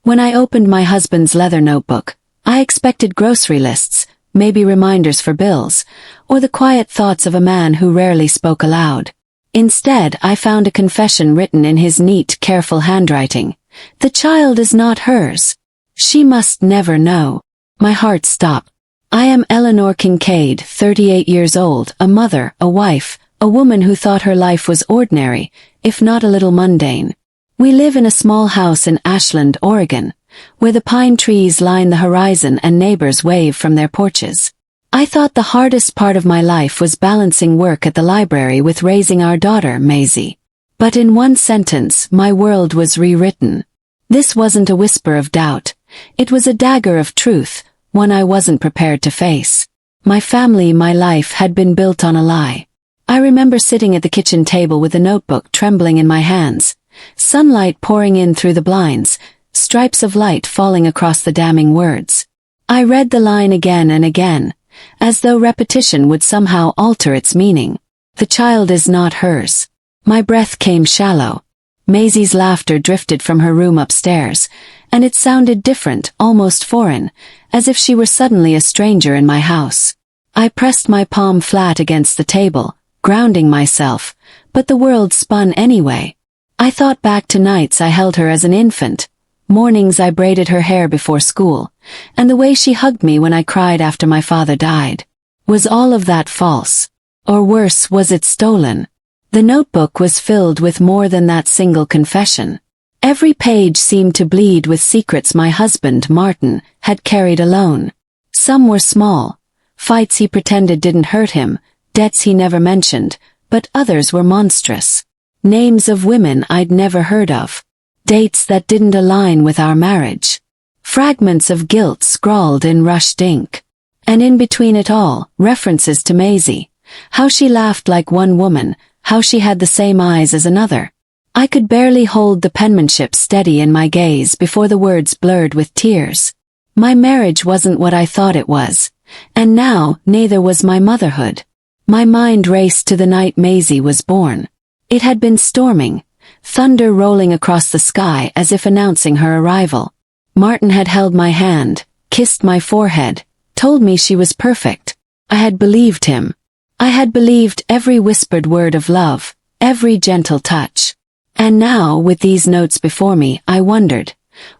When I opened my husband's leather notebook, I expected grocery lists, maybe reminders for bills, or the quiet thoughts of a man who rarely spoke aloud. Instead, I found a confession written in his neat, careful handwriting. The child is not hers. She must never know. My heart stopped. I am Eleanor Kincaid, 38 years old, a mother, a wife, a woman who thought her life was ordinary, if not a little mundane. We live in a small house in Ashland, Oregon, where the pine trees line the horizon and neighbors wave from their porches. I thought the hardest part of my life was balancing work at the library with raising our daughter, Maisie. But in one sentence, my world was rewritten. This wasn't a whisper of doubt. It was a dagger of truth, one I wasn't prepared to face. My family, my life had been built on a lie. I remember sitting at the kitchen table with a notebook trembling in my hands, sunlight pouring in through the blinds, stripes of light falling across the damning words. I read the line again and again, as though repetition would somehow alter its meaning. The child is not hers. My breath came shallow. Maisie's laughter drifted from her room upstairs, and it sounded different, almost foreign, as if she were suddenly a stranger in my house. I pressed my palm flat against the table, grounding myself, but the world spun anyway. I thought back to nights I held her as an infant, mornings I braided her hair before school, and the way she hugged me when I cried after my father died. Was all of that false? Or worse, was it stolen? The notebook was filled with more than that single confession. Every page seemed to bleed with secrets my husband, Martin, had carried alone. Some were small, fights he pretended didn't hurt him, debts he never mentioned, but others were monstrous. Names of women I'd never heard of. Dates that didn't align with our marriage. Fragments of guilt scrawled in rushed ink. And in between it all, references to Maisie. How she laughed like one woman, how she had the same eyes as another. I could barely hold the penmanship steady in my gaze before the words blurred with tears. My marriage wasn't what I thought it was, and now neither was my motherhood. My mind raced to the night Maisie was born. It had been storming, thunder rolling across the sky as if announcing her arrival. Martin had held my hand, kissed my forehead, told me she was perfect. I had believed him. I had believed every whispered word of love, every gentle touch. And now, with these notes before me, I wondered,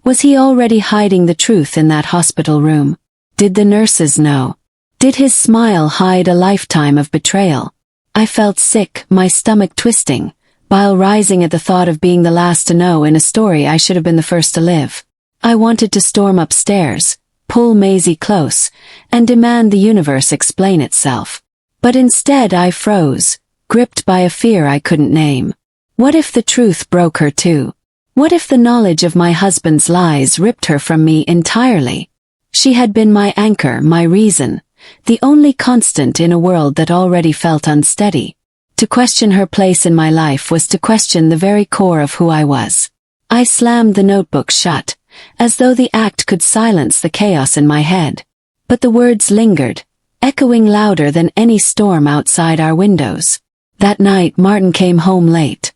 was he already hiding the truth in that hospital room? Did the nurses know? Did his smile hide a lifetime of betrayal? I felt sick, my stomach twisting, bile rising at the thought of being the last to know in a story I should have been the first to live. I wanted to storm upstairs, pull Maisie close, and demand the universe explain itself. But instead I froze, gripped by a fear I couldn't name. What if the truth broke her too? What if the knowledge of my husband's lies ripped her from me entirely? She had been my anchor, my reason, the only constant in a world that already felt unsteady. To question her place in my life was to question the very core of who I was. I slammed the notebook shut, as though the act could silence the chaos in my head. But the words lingered, echoing louder than any storm outside our windows. That night Martin came home late.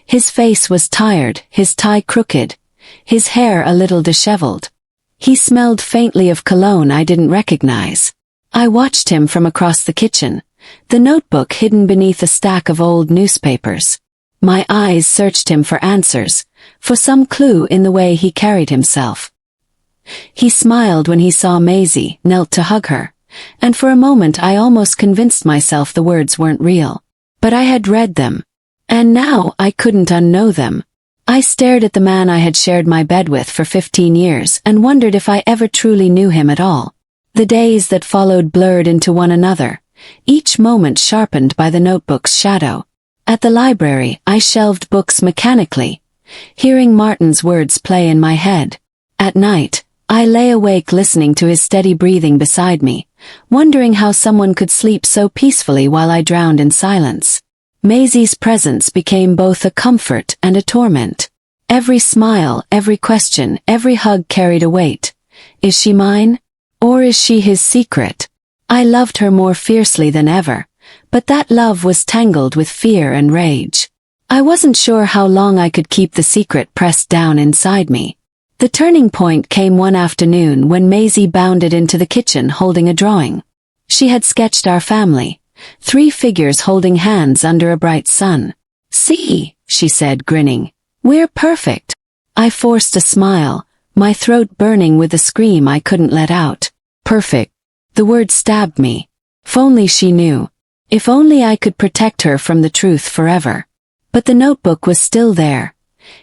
His face was tired, his tie crooked, his hair a little disheveled. He smelled faintly of cologne I didn't recognize. I watched him from across the kitchen, the notebook hidden beneath a stack of old newspapers. My eyes searched him for answers, for some clue in the way he carried himself. He smiled when he saw Maisie, knelt to hug her, and for a moment I almost convinced myself the words weren't real. But I had read them. And now I couldn't unknow them. I stared at the man I had shared my bed with for 15 years and wondered if I ever truly knew him at all. The days that followed blurred into one another, each moment sharpened by the notebook's shadow. At the library, I shelved books mechanically, hearing Martin's words play in my head. At night, I lay awake listening to his steady breathing beside me, wondering how someone could sleep so peacefully while I drowned in silence. Maisie's presence became both a comfort and a torment. Every smile, every question, every hug carried a weight. Is she mine? Or is she his secret? I loved her more fiercely than ever, but that love was tangled with fear and rage. I wasn't sure how long I could keep the secret pressed down inside me. The turning point came one afternoon when Maisie bounded into the kitchen holding a drawing. She had sketched our family, 3 figures holding hands under a bright sun. "See," she said, grinning. "We're perfect." I forced a smile, my throat burning with the scream I couldn't let out. Perfect. The word stabbed me. If only she knew. If only I could protect her from the truth forever. But the notebook was still there.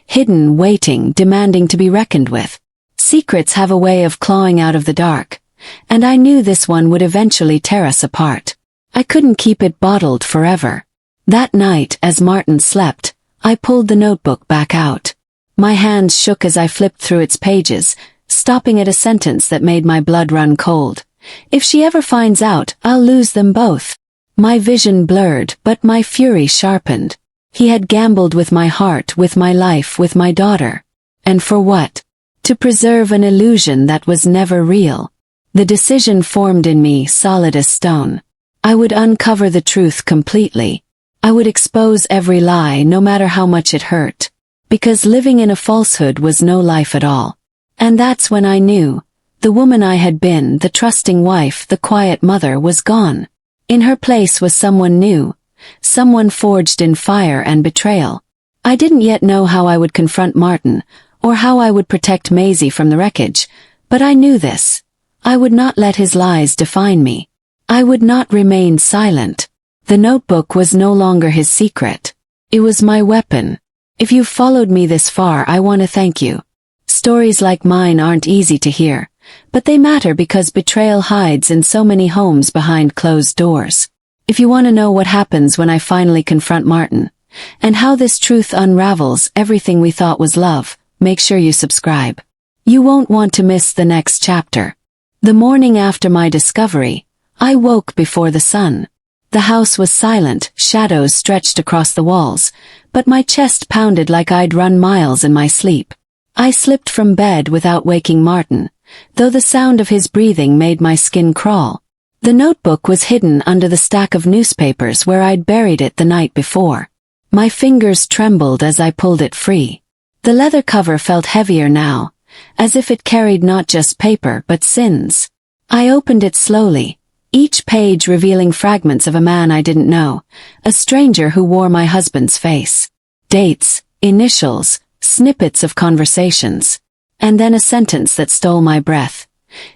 Hidden, waiting, demanding to be reckoned with. Secrets have a way of clawing out of the dark, and I knew this one would eventually tear us apart. I couldn't keep it bottled forever. That night, as Martin slept, I pulled the notebook back out. My hands shook as I flipped through its pages, stopping at a sentence that made my blood run cold. "If she ever finds out, I'll lose them both." My vision blurred, but my fury sharpened. He had gambled with my heart, with my life, with my daughter. And for what? To preserve an illusion that was never real. The decision formed in me, solid as stone. I would uncover the truth completely. I would expose every lie, no matter how much it hurt. Because living in a falsehood was no life at all. And that's when I knew. The woman I had been, the trusting wife, the quiet mother, was gone. In her place was someone new. Someone forged in fire and betrayal. I didn't yet know how I would confront Martin, or how I would protect Maisie from the wreckage, but I knew this. I would not let his lies define me. I would not remain silent. The notebook was no longer his secret. It was my weapon. If you've followed me this far, I want to thank you. Stories like mine aren't easy to hear, but they matter because betrayal hides in so many homes behind closed doors. If you want to know what happens when I finally confront Martin, and how this truth unravels everything we thought was love, make sure you subscribe. You won't want to miss the next chapter. The morning after my discovery, I woke before the sun. The house was silent, shadows stretched across the walls, but my chest pounded like I'd run miles in my sleep. I slipped from bed without waking Martin, though the sound of his breathing made my skin crawl. The notebook was hidden under the stack of newspapers where I'd buried it the night before. My fingers trembled as I pulled it free. The leather cover felt heavier now, as if it carried not just paper but sins. I opened it slowly, each page revealing fragments of a man I didn't know, a stranger who wore my husband's face. Dates, initials, snippets of conversations. And then a sentence that stole my breath.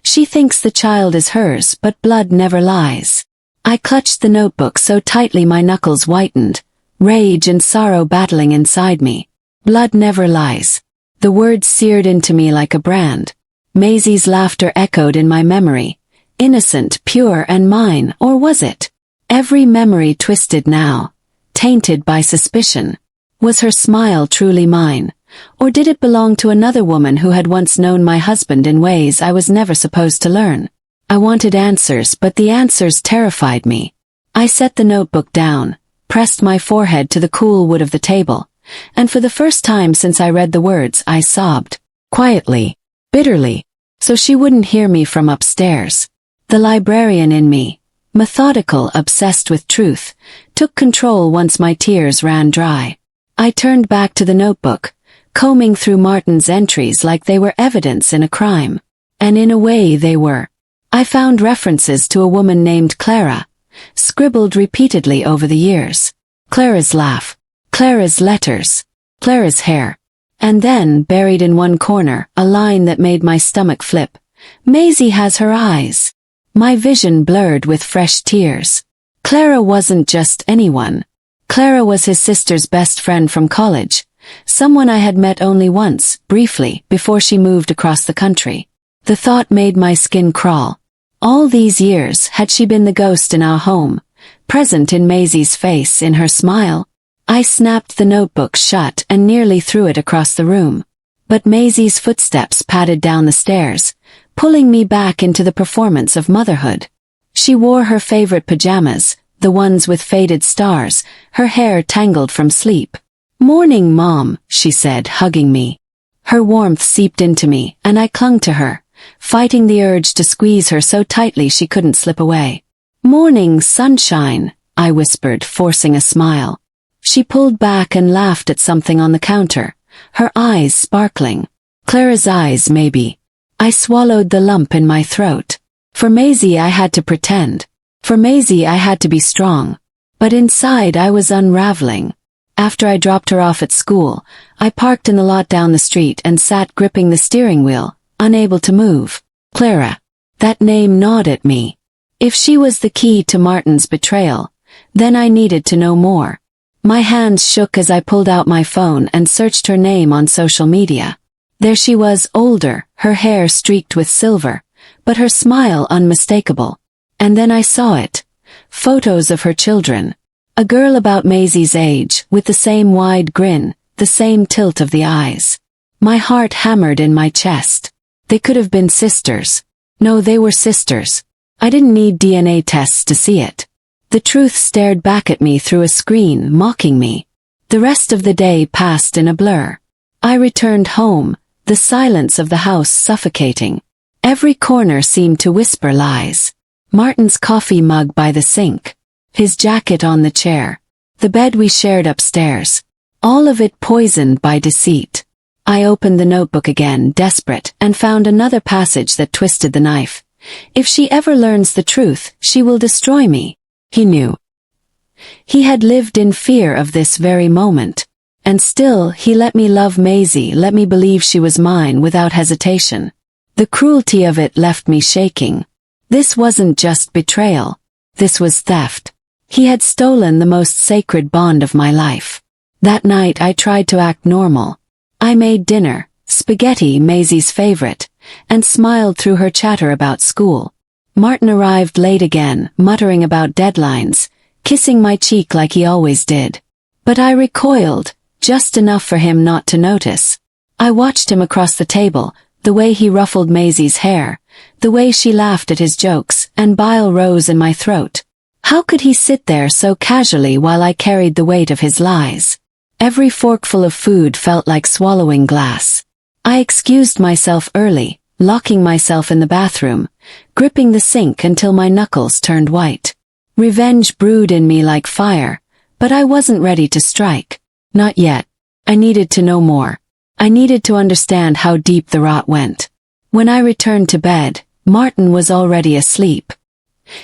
"She thinks the child is hers, but blood never lies." I clutched the notebook so tightly my knuckles whitened, rage and sorrow battling inside me. Blood never lies. The words seared into me like a brand. Maisie's laughter echoed in my memory. Innocent, pure and mine, or was it? Every memory twisted now, tainted by suspicion. Was her smile truly mine? Or did it belong to another woman who had once known my husband in ways I was never supposed to learn? I wanted answers, but the answers terrified me. I set the notebook down, pressed my forehead to the cool wood of the table, and for the first time since I read the words, I sobbed. Quietly, bitterly, so she wouldn't hear me from upstairs. The librarian in me, methodical, obsessed with truth, took control once my tears ran dry. I turned back to the notebook, combing through Martin's entries like they were evidence in a crime. And in a way they were. I found references to a woman named Clara, scribbled repeatedly over the years. Clara's laugh, Clara's letters, Clara's hair. And then, buried in one corner, a line that made my stomach flip. "Maisie has her eyes." My vision blurred with fresh tears. Clara wasn't just anyone. Clara was his sister's best friend from college. Someone I had met only once, briefly, before she moved across the country. The thought made my skin crawl. All these years had she been the ghost in our home, present in Maisie's face, in her smile. I snapped the notebook shut and nearly threw it across the room. But Maisie's footsteps padded down the stairs, pulling me back into the performance of motherhood. She wore her favorite pajamas, the ones with faded stars, her hair tangled from sleep. "Morning, Mom," she said, hugging me. Her warmth seeped into me, and I clung to her, fighting the urge to squeeze her so tightly she couldn't slip away. "Morning, sunshine," I whispered, forcing a smile. She pulled back and laughed at something on the counter, her eyes sparkling. Clara's eyes, maybe. I swallowed the lump in my throat. For Maisie I had to pretend. For Maisie I had to be strong. But inside I was unraveling. After I dropped her off at school, I parked in the lot down the street and sat gripping the steering wheel, unable to move. Clara. That name gnawed at me. If she was the key to Martin's betrayal, then I needed to know more. My hands shook as I pulled out my phone and searched her name on social media. There she was, older, her hair streaked with silver, but her smile unmistakable. And then I saw it. Photos of her children. A girl about Maisie's age, with the same wide grin, the same tilt of the eyes. My heart hammered in my chest. They could have been sisters. No, they were sisters. I didn't need DNA tests to see it. The truth stared back at me through a screen, mocking me. The rest of the day passed in a blur. I returned home, the silence of the house suffocating. Every corner seemed to whisper lies. Martin's coffee mug by the sink. His jacket on the chair. The bed we shared upstairs. All of it poisoned by deceit. I opened the notebook again, desperate, and found another passage that twisted the knife. If she ever learns the truth, she will destroy me. He knew. He had lived in fear of this very moment. And still, he let me love Maisie, let me believe she was mine without hesitation. The cruelty of it left me shaking. This wasn't just betrayal. This was theft. He had stolen the most sacred bond of my life. That night I tried to act normal. I made dinner, spaghetti, Maisie's favorite, and smiled through her chatter about school. Martin arrived late again, muttering about deadlines, kissing my cheek like he always did. But I recoiled, just enough for him not to notice. I watched him across the table, the way he ruffled Maisie's hair, the way she laughed at his jokes, and bile rose in my throat. How could he sit there so casually while I carried the weight of his lies? Every forkful of food felt like swallowing glass. I excused myself early, locking myself in the bathroom, gripping the sink until my knuckles turned white. Revenge brewed in me like fire, but I wasn't ready to strike. Not yet. I needed to know more. I needed to understand how deep the rot went. When I returned to bed, Martin was already asleep.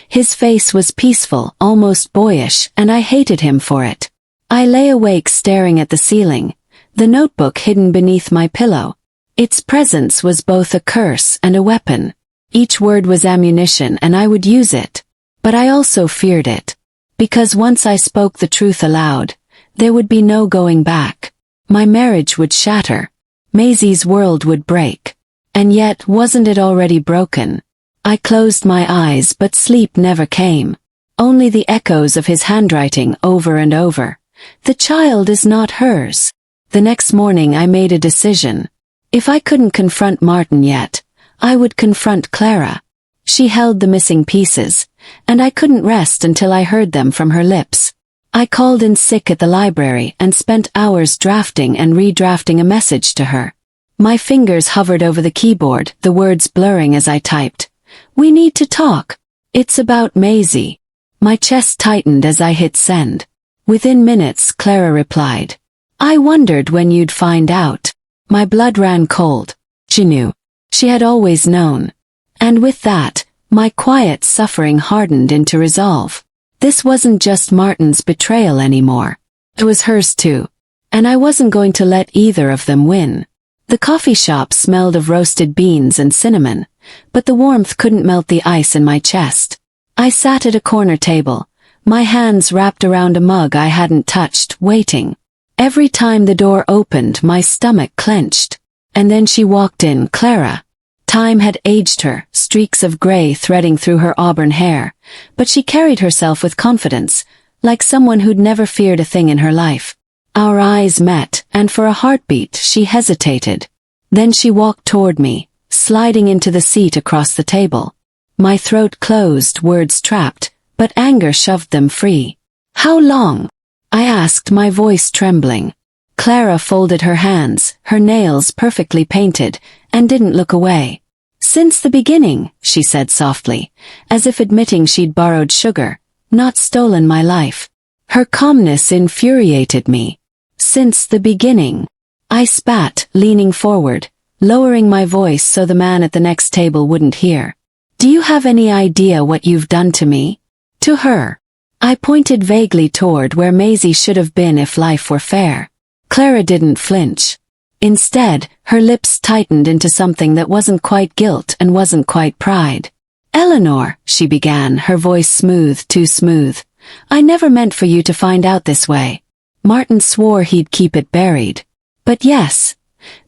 His face was peaceful, almost boyish, and I hated him for it. I lay awake staring at the ceiling, the notebook hidden beneath my pillow. Its presence was both a curse and a weapon. Each word was ammunition and I would use it. But I also feared it. Because once I spoke the truth aloud, there would be no going back. My marriage would shatter. Maisie's world would break. And yet, wasn't it already broken? I closed my eyes but sleep never came. Only the echoes of his handwriting over and over. The child is not hers. The next morning I made a decision. If I couldn't confront Martin yet, I would confront Clara. She held the missing pieces, and I couldn't rest until I heard them from her lips. I called in sick at the library and spent hours drafting and redrafting a message to her. My fingers hovered over the keyboard, the words blurring as I typed. We need to talk. It's about Maisie. My chest tightened as I hit send. Within minutes, Clara replied. I wondered when you'd find out. My blood ran cold. She knew. She had always known. And with that, my quiet suffering hardened into resolve. This wasn't just Martin's betrayal anymore. It was hers too. And I wasn't going to let either of them win. The coffee shop smelled of roasted beans and cinnamon, but the warmth couldn't melt the ice in my chest. I sat at a corner table, my hands wrapped around a mug I hadn't touched, waiting. Every time the door opened, my stomach clenched. And then she walked in, Clara. Time had aged her, streaks of gray threading through her auburn hair, but she carried herself with confidence, like someone who'd never feared a thing in her life. Our eyes met, and for a heartbeat she hesitated. Then she walked toward me, sliding into the seat across the table. My throat closed, words trapped, but anger shoved them free. How long? I asked, my voice trembling. Clara folded her hands, her nails perfectly painted, and didn't look away. Since the beginning, she said softly, as if admitting she'd borrowed sugar, not stolen my life. Her calmness infuriated me. Since the beginning. I spat, leaning forward. lowering my voice so the man at the next table wouldn't hear. Do you have any idea what you've done to me? To her. I pointed vaguely toward where Maisie should have been if life were fair. Clara didn't flinch. Instead, her lips tightened into something that wasn't quite guilt and wasn't quite pride. Eleanor, she began, her voice smooth, too smooth. I never meant for you to find out this way. Martin swore he'd keep it buried. But yes,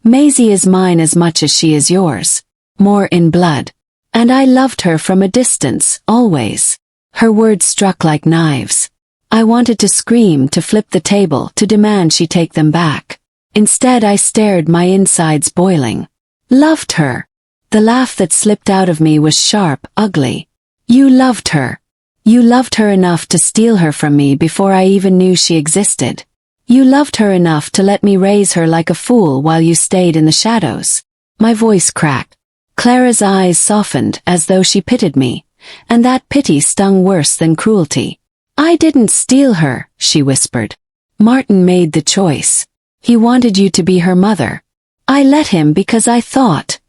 Maisie is mine as much as she is yours. More in blood. And I loved her from a distance, always. Her words struck like knives. I wanted to scream, to flip the table, to demand she take them back. Instead I stared, my insides boiling. Loved her. The laugh that slipped out of me was sharp, ugly. You loved her. You loved her enough to steal her from me before I even knew she existed. You loved her enough to let me raise her like a fool while you stayed in the shadows. My voice cracked. Clara's eyes softened as though she pitied me, and that pity stung worse than cruelty. I didn't steal her, she whispered. Martin made the choice. He wanted you to be her mother. I let him because I thought.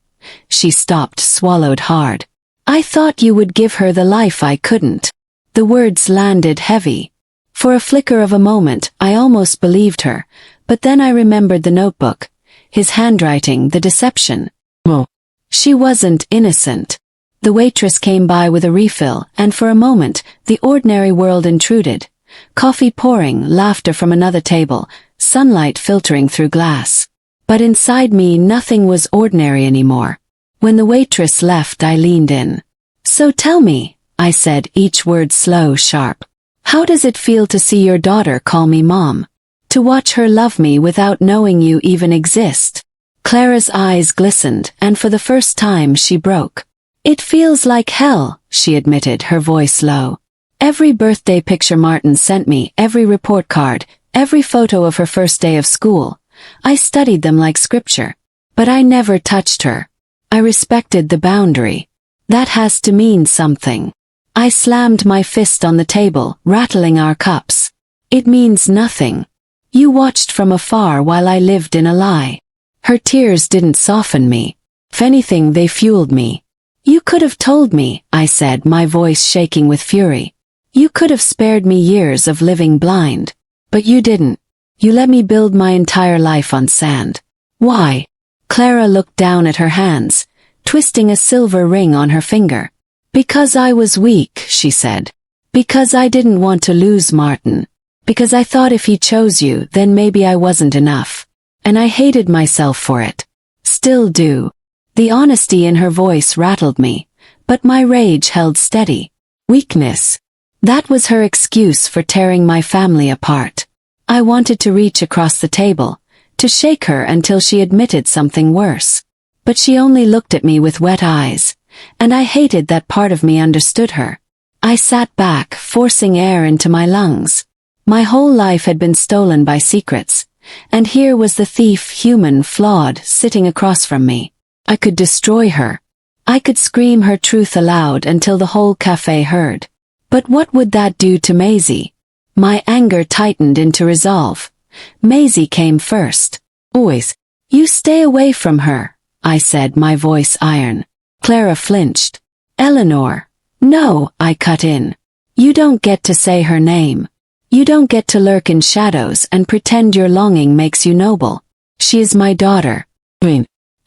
She stopped, swallowed hard. I thought you would give her the life I couldn't. The words landed heavy. For a flicker of a moment, I almost believed her, but then I remembered the notebook, his handwriting, the deception. Oh. She wasn't innocent. The waitress came by with a refill, and for a moment, the ordinary world intruded. Coffee pouring, laughter from another table, sunlight filtering through glass. But inside me nothing was ordinary anymore. When the waitress left, I leaned in. So tell me, I said, each word slow, sharp. How does it feel to see your daughter call me mom? To watch her love me without knowing you even exist? Clara's eyes glistened, and for the first time she broke. It feels like hell, she admitted, her voice low. Every birthday picture Martin sent me, every report card, every photo of her first day of school. I studied them like scripture. But I never touched her. I respected the boundary. That has to mean something. I slammed my fist on the table, rattling our cups. It means nothing. You watched from afar while I lived in a lie. Her tears didn't soften me. If anything, they fueled me. You could have told me, I said, my voice shaking with fury. You could have spared me years of living blind. But you didn't. You let me build my entire life on sand. Why? Clara looked down at her hands, twisting a silver ring on her finger. Because I was weak, she said. Because I didn't want to lose Martin. Because I thought if he chose you, then maybe I wasn't enough. And I hated myself for it. Still do. The honesty in her voice rattled me, but my rage held steady. Weakness. That was her excuse for tearing my family apart. I wanted to reach across the table, to shake her until she admitted something worse. But she only looked at me with wet eyes, and I hated that part of me understood her. I sat back, forcing air into my lungs. My whole life had been stolen by secrets, and here was the thief, human, flawed, sitting across from me. I could destroy her. I could scream her truth aloud until the whole cafe heard. But what would that do to Maisie? My anger tightened into resolve. Maisie came first. Always. You stay away from her, I said, my voice iron. Clara flinched. Eleanor. No, I cut in. You don't get to say her name. You don't get to lurk in shadows and pretend your longing makes you noble. She is my daughter.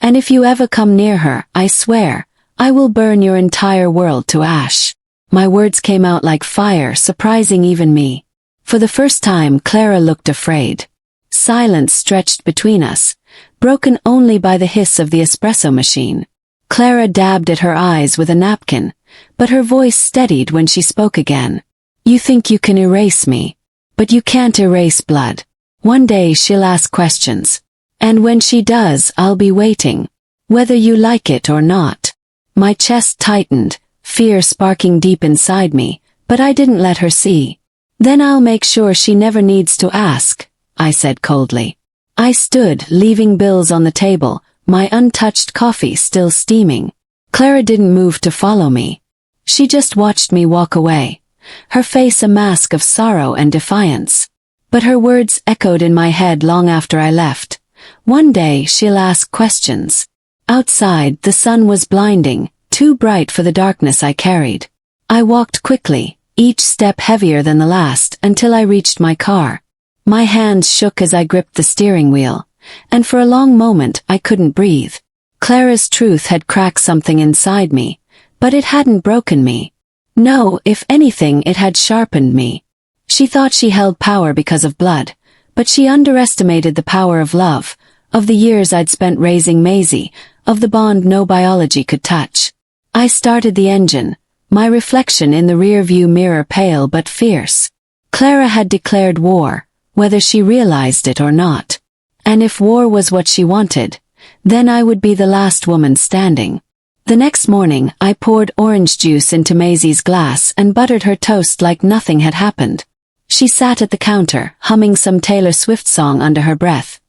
And if you ever come near her, I swear, I will burn your entire world to ash. My words came out like fire, surprising even me. For the first time, Clara looked afraid. Silence stretched between us, broken only by the hiss of the espresso machine. Clara dabbed at her eyes with a napkin, but her voice steadied when she spoke again. You think you can erase me, but you can't erase blood. One day she'll ask questions. And when she does, I'll be waiting. Whether you like it or not. My chest tightened, fear sparking deep inside me, but I didn't let her see. Then I'll make sure she never needs to ask, I said coldly. I stood, leaving bills on the table, my untouched coffee still steaming. Clara didn't move to follow me. She just watched me walk away, her face a mask of sorrow and defiance. But her words echoed in my head long after I left. One day she'll ask questions. Outside, the sun was blinding, too bright for the darkness I carried. I walked quickly, each step heavier than the last, until I reached my car. My hands shook as I gripped the steering wheel, and for a long moment I couldn't breathe. Clara's truth had cracked something inside me, but it hadn't broken me. No, if anything, it had sharpened me. She thought she held power because of blood, but she underestimated the power of love, of the years I'd spent raising Maisie, of the bond no biology could touch. I started the engine, my reflection in the rear-view mirror pale but fierce. Clara had declared war, whether she realized it or not. And if war was what she wanted, then I would be the last woman standing. The next morning, I poured orange juice into Maisie's glass and buttered her toast like nothing had happened. She sat at the counter, humming some Taylor Swift song under her breath,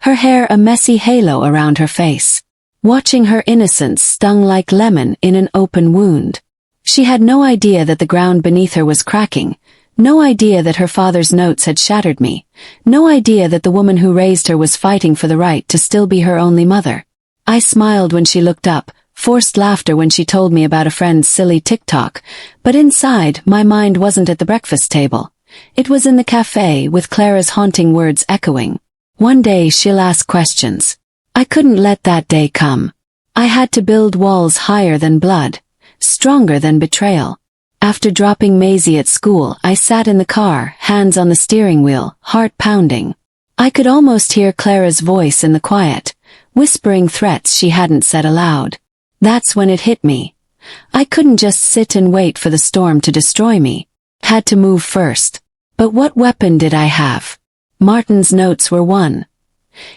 her hair a messy halo around her face. Watching her innocence stung like lemon in an open wound. She had no idea that the ground beneath her was cracking, no idea that her father's notes had shattered me, no idea that the woman who raised her was fighting for the right to still be her only mother. I smiled when she looked up, forced laughter when she told me about a friend's silly TikTok, but inside, my mind wasn't at the breakfast table. It was in the cafe, with Clara's haunting words echoing. One day she'll ask questions. I couldn't let that day come. I had to build walls higher than blood, stronger than betrayal. After dropping Maisie at school, I sat in the car, hands on the steering wheel, heart pounding. I could almost hear Clara's voice in the quiet, whispering threats she hadn't said aloud. That's when it hit me. I couldn't just sit and wait for the storm to destroy me. Had to move first. But what weapon did I have? Martin's notes were one.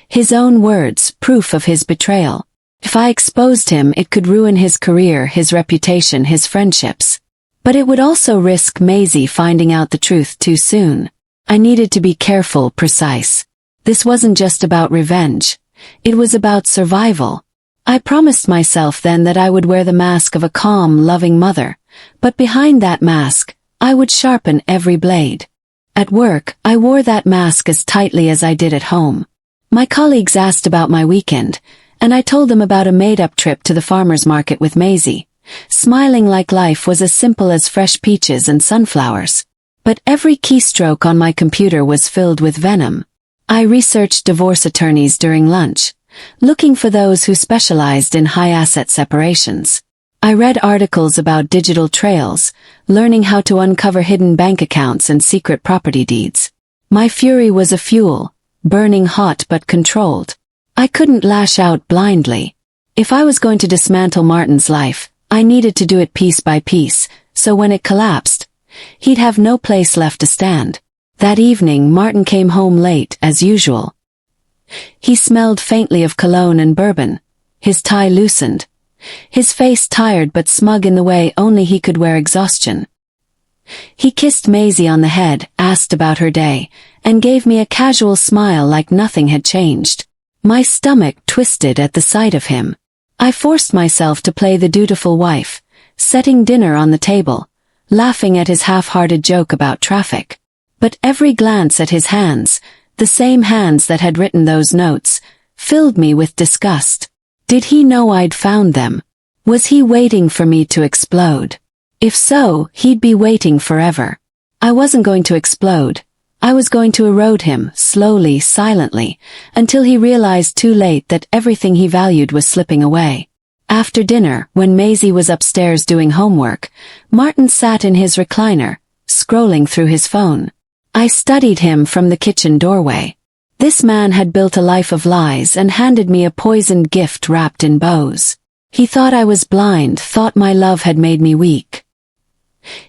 His own words, proof of his betrayal. If I exposed him, it could ruin his career, his reputation, his friendships. But it would also risk Maisie finding out the truth too soon. I needed to be careful, precise. This wasn't just about revenge. It was about survival. I promised myself then that I would wear the mask of a calm, loving mother, but behind that mask, I would sharpen every blade. At work, I wore that mask as tightly as I did at home. My colleagues asked about my weekend, and I told them about a made-up trip to the farmer's market with Maisie, smiling like life was as simple as fresh peaches and sunflowers. But every keystroke on my computer was filled with venom. I researched divorce attorneys during lunch, looking for those who specialized in high-asset separations. I read articles about digital trails, learning how to uncover hidden bank accounts and secret property deeds. My fury was a fuel, burning hot but controlled. I couldn't lash out blindly. If I was going to dismantle Martin's life, I needed to do it piece by piece, so when it collapsed, he'd have no place left to stand. That evening, Martin came home late, as usual. He smelled faintly of cologne and bourbon, his tie loosened, his face tired but smug in the way only he could wear exhaustion. He kissed Maisie on the head, asked about her day, and gave me a casual smile like nothing had changed. My stomach twisted at the sight of him. I forced myself to play the dutiful wife, setting dinner on the table, laughing at his half-hearted joke about traffic. But every glance at his hands, the same hands that had written those notes, filled me with disgust. Did he know I'd found them? Was he waiting for me to explode? If so, he'd be waiting forever. I wasn't going to explode. I was going to erode him, slowly, silently, until he realized too late that everything he valued was slipping away. After dinner, when Maisie was upstairs doing homework, Martin sat in his recliner, scrolling through his phone. I studied him from the kitchen doorway. This man had built a life of lies and handed me a poisoned gift wrapped in bows. He thought I was blind, thought my love had made me weak.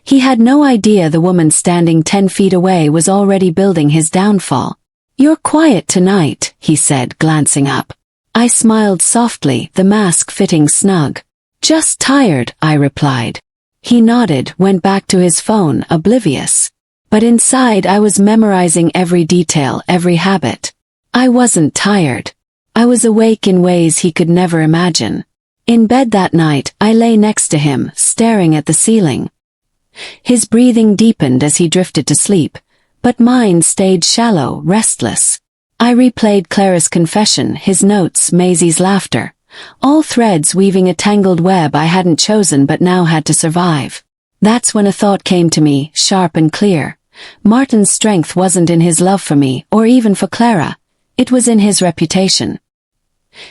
He had no idea the woman standing 10 feet away was already building his downfall. "You're quiet tonight," he said, glancing up. I smiled softly, the mask fitting snug. "Just tired," I replied. He nodded, went back to his phone, oblivious. But inside I was memorizing every detail, every habit. I wasn't tired. I was awake in ways he could never imagine. In bed that night, I lay next to him, staring at the ceiling. His breathing deepened as he drifted to sleep, but mine stayed shallow, restless. I replayed Clara's confession, his notes, Maisie's laughter, all threads weaving a tangled web I hadn't chosen but now had to survive. That's when a thought came to me, sharp and clear. Martin's strength wasn't in his love for me or even for Clara. It was in his reputation.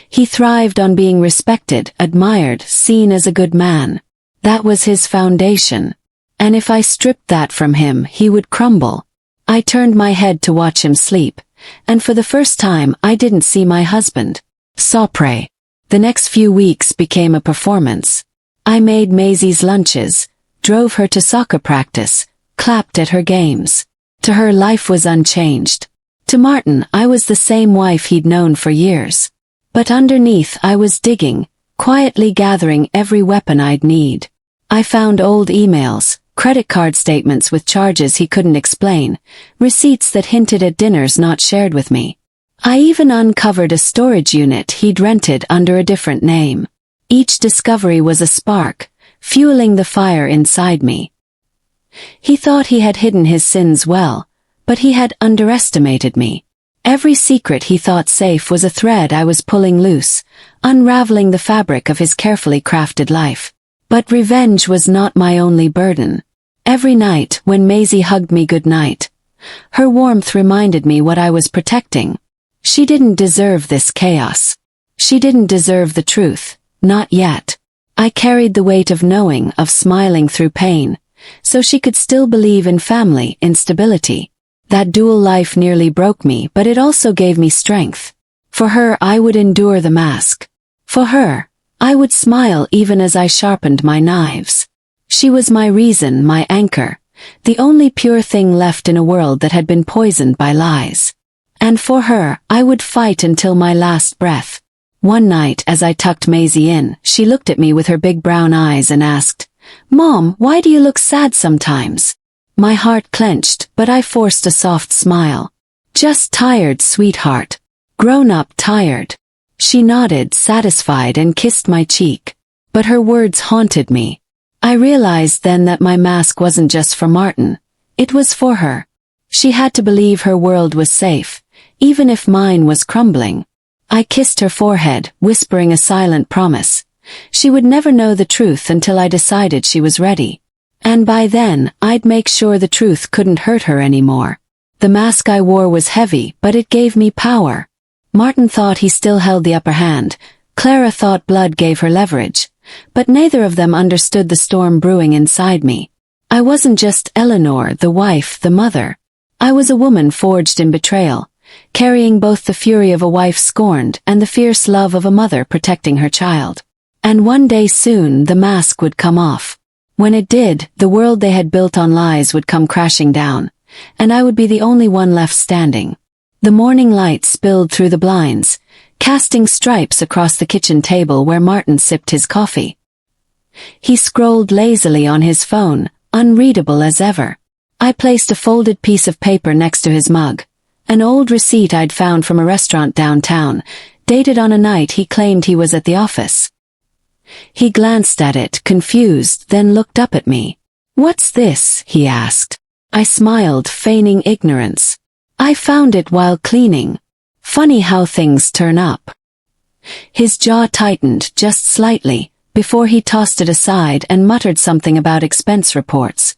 He thrived on being respected, admired, seen as a good man. That was his foundation. And if I stripped that from him, he would crumble. I turned my head to watch him sleep, and for the first time I didn't see my husband. Sopre. The next few weeks became a performance. I made Maisie's lunches, drove her to soccer practice, clapped at her games. To her, life was unchanged. To Martin, I was the same wife he'd known for years. But underneath I was digging, quietly gathering every weapon I'd need. I found old emails, credit card statements with charges he couldn't explain, receipts that hinted at dinners not shared with me. I even uncovered a storage unit he'd rented under a different name. Each discovery was a spark, fueling the fire inside me. He thought he had hidden his sins well, but he had underestimated me. Every secret he thought safe was a thread I was pulling loose, unraveling the fabric of his carefully crafted life. But revenge was not my only burden. Every night when Maisie hugged me goodnight, her warmth reminded me what I was protecting. She didn't deserve this chaos. She didn't deserve the truth, not yet. I carried the weight of knowing, of smiling through pain, so she could still believe in family, in stability. That dual life nearly broke me, but it also gave me strength. For her, I would endure the mask. For her, I would smile even as I sharpened my knives. She was my reason, my anchor, the only pure thing left in a world that had been poisoned by lies. And for her, I would fight until my last breath. One night as I tucked Maisie in, she looked at me with her big brown eyes and asked, "Mom, why do you look sad sometimes?" My heart clenched, but I forced a soft smile. "Just tired, sweetheart. Grown up tired." She nodded, satisfied, and kissed my cheek. But her words haunted me. I realized then that my mask wasn't just for Martin. It was for her. She had to believe her world was safe, even if mine was crumbling. I kissed her forehead, whispering a silent promise. She would never know the truth until I decided she was ready. And by then, I'd make sure the truth couldn't hurt her anymore. The mask I wore was heavy, but it gave me power. Martin thought he still held the upper hand. Clara thought blood gave her leverage. But neither of them understood the storm brewing inside me. I wasn't just Eleanor, the wife, the mother. I was a woman forged in betrayal, carrying both the fury of a wife scorned and the fierce love of a mother protecting her child. And one day soon, the mask would come off. When it did, the world they had built on lies would come crashing down, and I would be the only one left standing. The morning light spilled through the blinds, casting stripes across the kitchen table where Martin sipped his coffee. He scrolled lazily on his phone, unreadable as ever. I placed a folded piece of paper next to his mug, an old receipt I'd found from a restaurant downtown, dated on a night he claimed he was at the office. He glanced at it, confused, then looked up at me. "What's this?" he asked. I smiled, feigning ignorance. "I found it while cleaning. Funny how things turn up." His jaw tightened just slightly, before he tossed it aside and muttered something about expense reports.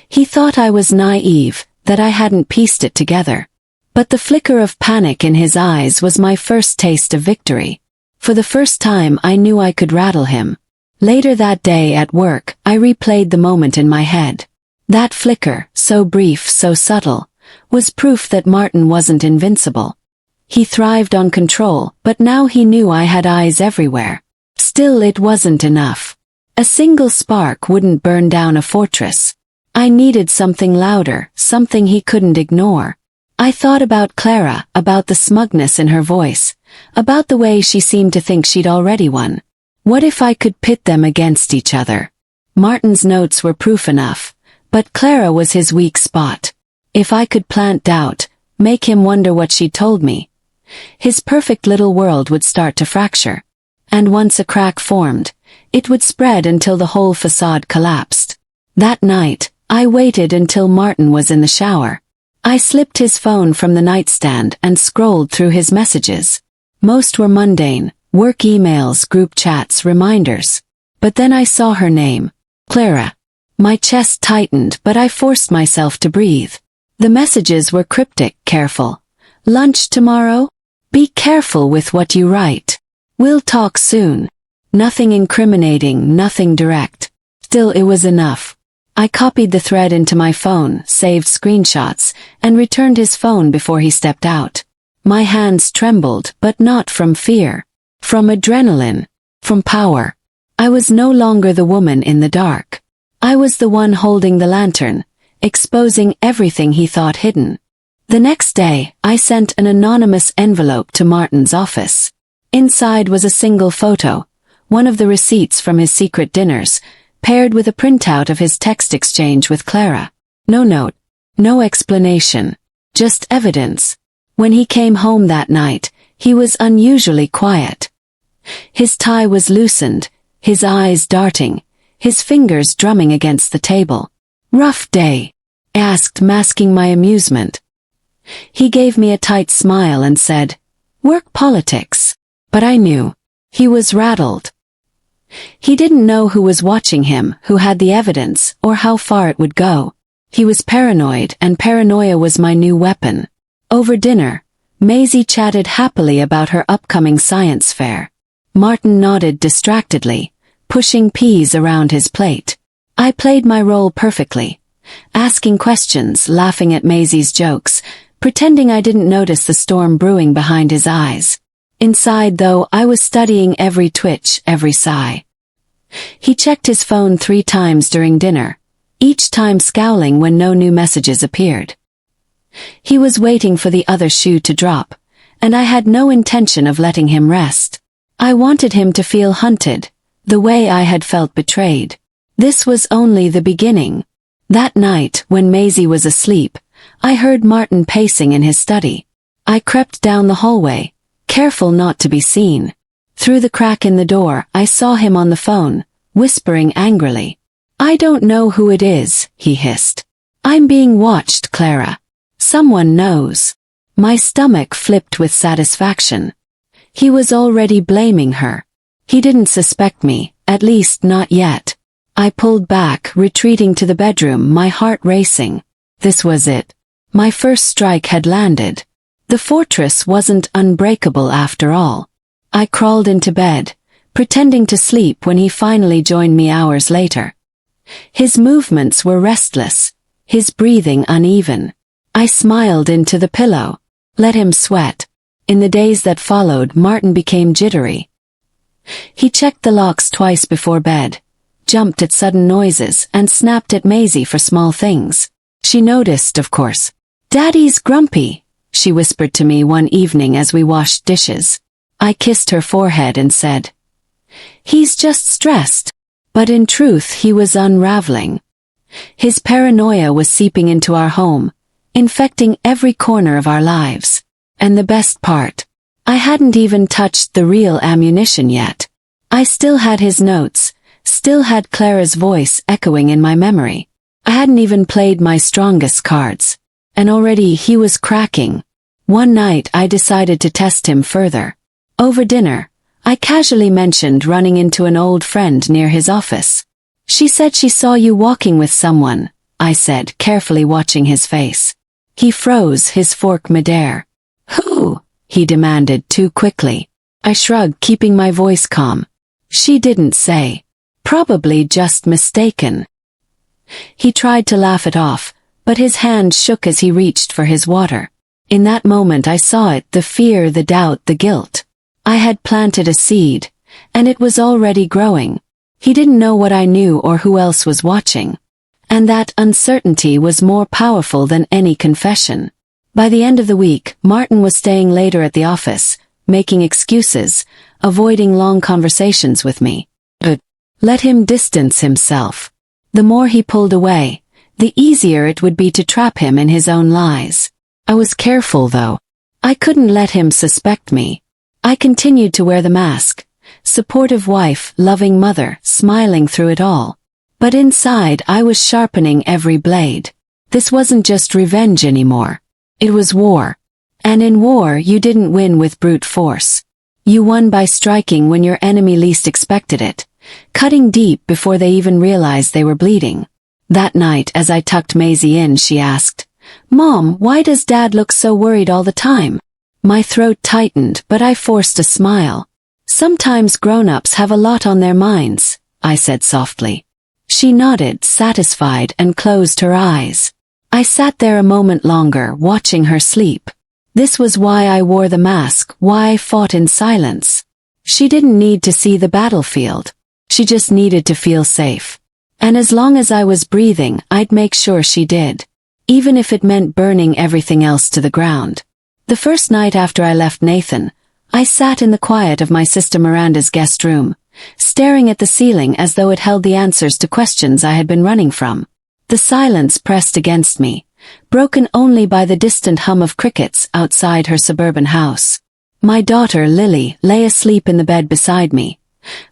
He thought I was naive, that I hadn't pieced it together. But the flicker of panic in his eyes was my first taste of victory. For the first time I knew I could rattle him. Later that day at work, I replayed the moment in my head. That flicker, so brief, so subtle, was proof that Martin wasn't invincible. He thrived on control, but now he knew I had eyes everywhere. Still, it wasn't enough. A single spark wouldn't burn down a fortress. I needed something louder, something he couldn't ignore. I thought about Clara, about the smugness in her voice, about the way she seemed to think she'd already won. What if I could pit them against each other? Martin's notes were proof enough, but Clara was his weak spot. If I could plant doubt, make him wonder what she'd told me, his perfect little world would start to fracture. And once a crack formed, it would spread until the whole facade collapsed. That night, I waited until Martin was in the shower. I slipped his phone from the nightstand and scrolled through his messages. Most were mundane, Work emails, group chats, reminders. But then I saw her name. Clara. My chest tightened, but I forced myself to breathe. The messages were cryptic, careful. Lunch tomorrow? Be careful with what you write. We'll talk soon. Nothing incriminating, nothing direct. Still, it was enough. I copied the thread into my phone, saved screenshots, and returned his phone before he stepped out. My hands trembled, but not from fear. From adrenaline. From power. I was no longer the woman in the dark. I was the one holding the lantern, exposing everything he thought hidden. The next day, I sent an anonymous envelope to Martin's office. Inside was a single photo, one of the receipts from his secret dinners, paired with a printout of his text exchange with Clara. No note, no explanation, just evidence. When he came home that night, he was unusually quiet. His tie was loosened, his eyes darting, his fingers drumming against the table. Rough day? I asked, masking my amusement. He gave me a tight smile and said, work politics. But I knew. He was rattled. He didn't know who was watching him, who had the evidence, or how far it would go. He was paranoid, and paranoia was my new weapon. Over dinner, Maisie chatted happily about her upcoming science fair. Martin nodded distractedly, pushing peas around his plate. I played my role perfectly, asking questions, laughing at Maisie's jokes, pretending I didn't notice the storm brewing behind his eyes. Inside, though, I was studying every twitch, every sigh. He checked his phone 3 times during dinner, each time scowling when no new messages appeared. He was waiting for the other shoe to drop, and I had no intention of letting him rest. I wanted him to feel hunted, the way I had felt betrayed. This was only the beginning. That night, when Maisie was asleep, I heard Martin pacing in his study. I crept down the hallway, careful not to be seen. Through the crack in the door, I saw him on the phone, whispering angrily. I don't know who it is, he hissed. I'm being watched, Clara. Someone knows. My stomach flipped with satisfaction. He was already blaming her. He didn't suspect me, at least not yet. I pulled back, retreating to the bedroom, my heart racing. This was it. My first strike had landed. The fortress wasn't unbreakable after all. I crawled into bed, pretending to sleep when he finally joined me hours later. His movements were restless, his breathing uneven. I smiled into the pillow, let him sweat. In the days that followed, Martin became jittery. He checked the locks twice before bed, jumped at sudden noises, and snapped at Maisie for small things. She noticed, of course. Daddy's grumpy, she whispered to me one evening as we washed dishes. I kissed her forehead and said, he's just stressed. But in truth, he was unraveling. His paranoia was seeping into our home, infecting every corner of our lives. And the best part, I hadn't even touched the real ammunition yet. I still had his notes, still had Clara's voice echoing in my memory. I hadn't even played my strongest cards. And already he was cracking. One night I decided to test him further. Over dinner, I casually mentioned running into an old friend near his office. She said she saw you walking with someone, I said, carefully watching his face. He froze, his fork midair. Who? He demanded too quickly. I shrugged, keeping my voice calm. She didn't say. Probably just mistaken. He tried to laugh it off, but his hand shook as he reached for his water. In that moment I saw it, the fear, the doubt, the guilt. I had planted a seed, and it was already growing. He didn't know what I knew or who else was watching. And that uncertainty was more powerful than any confession. By the end of the week, Martin was staying later at the office, making excuses, avoiding long conversations with me. But let him distance himself. The more he pulled away, the easier it would be to trap him in his own lies. I was careful, though. I couldn't let him suspect me. I continued to wear the mask, supportive wife, loving mother, smiling through it all. But inside I was sharpening every blade. This wasn't just revenge anymore. It was war. And in war you didn't win with brute force. You won by striking when your enemy least expected it, cutting deep before they even realized they were bleeding. That night, as I tucked Maisie in, she asked, "Mom, why does Dad look so worried all the time?" My throat tightened, but I forced a smile. "Sometimes grown-ups have a lot on their minds," I said softly. She nodded, satisfied, and closed her eyes. I sat there a moment longer, watching her sleep. This was why I wore the mask, why I fought in silence. She didn't need to see the battlefield. She just needed to feel safe. And as long as I was breathing, I'd make sure she did. Even if it meant burning everything else to the ground. The first night after I left Nathan, I sat in the quiet of my sister Miranda's guest room, staring at the ceiling as though it held the answers to questions I had been running from. The silence pressed against me, broken only by the distant hum of crickets outside her suburban house. My daughter, Lily, lay asleep in the bed beside me,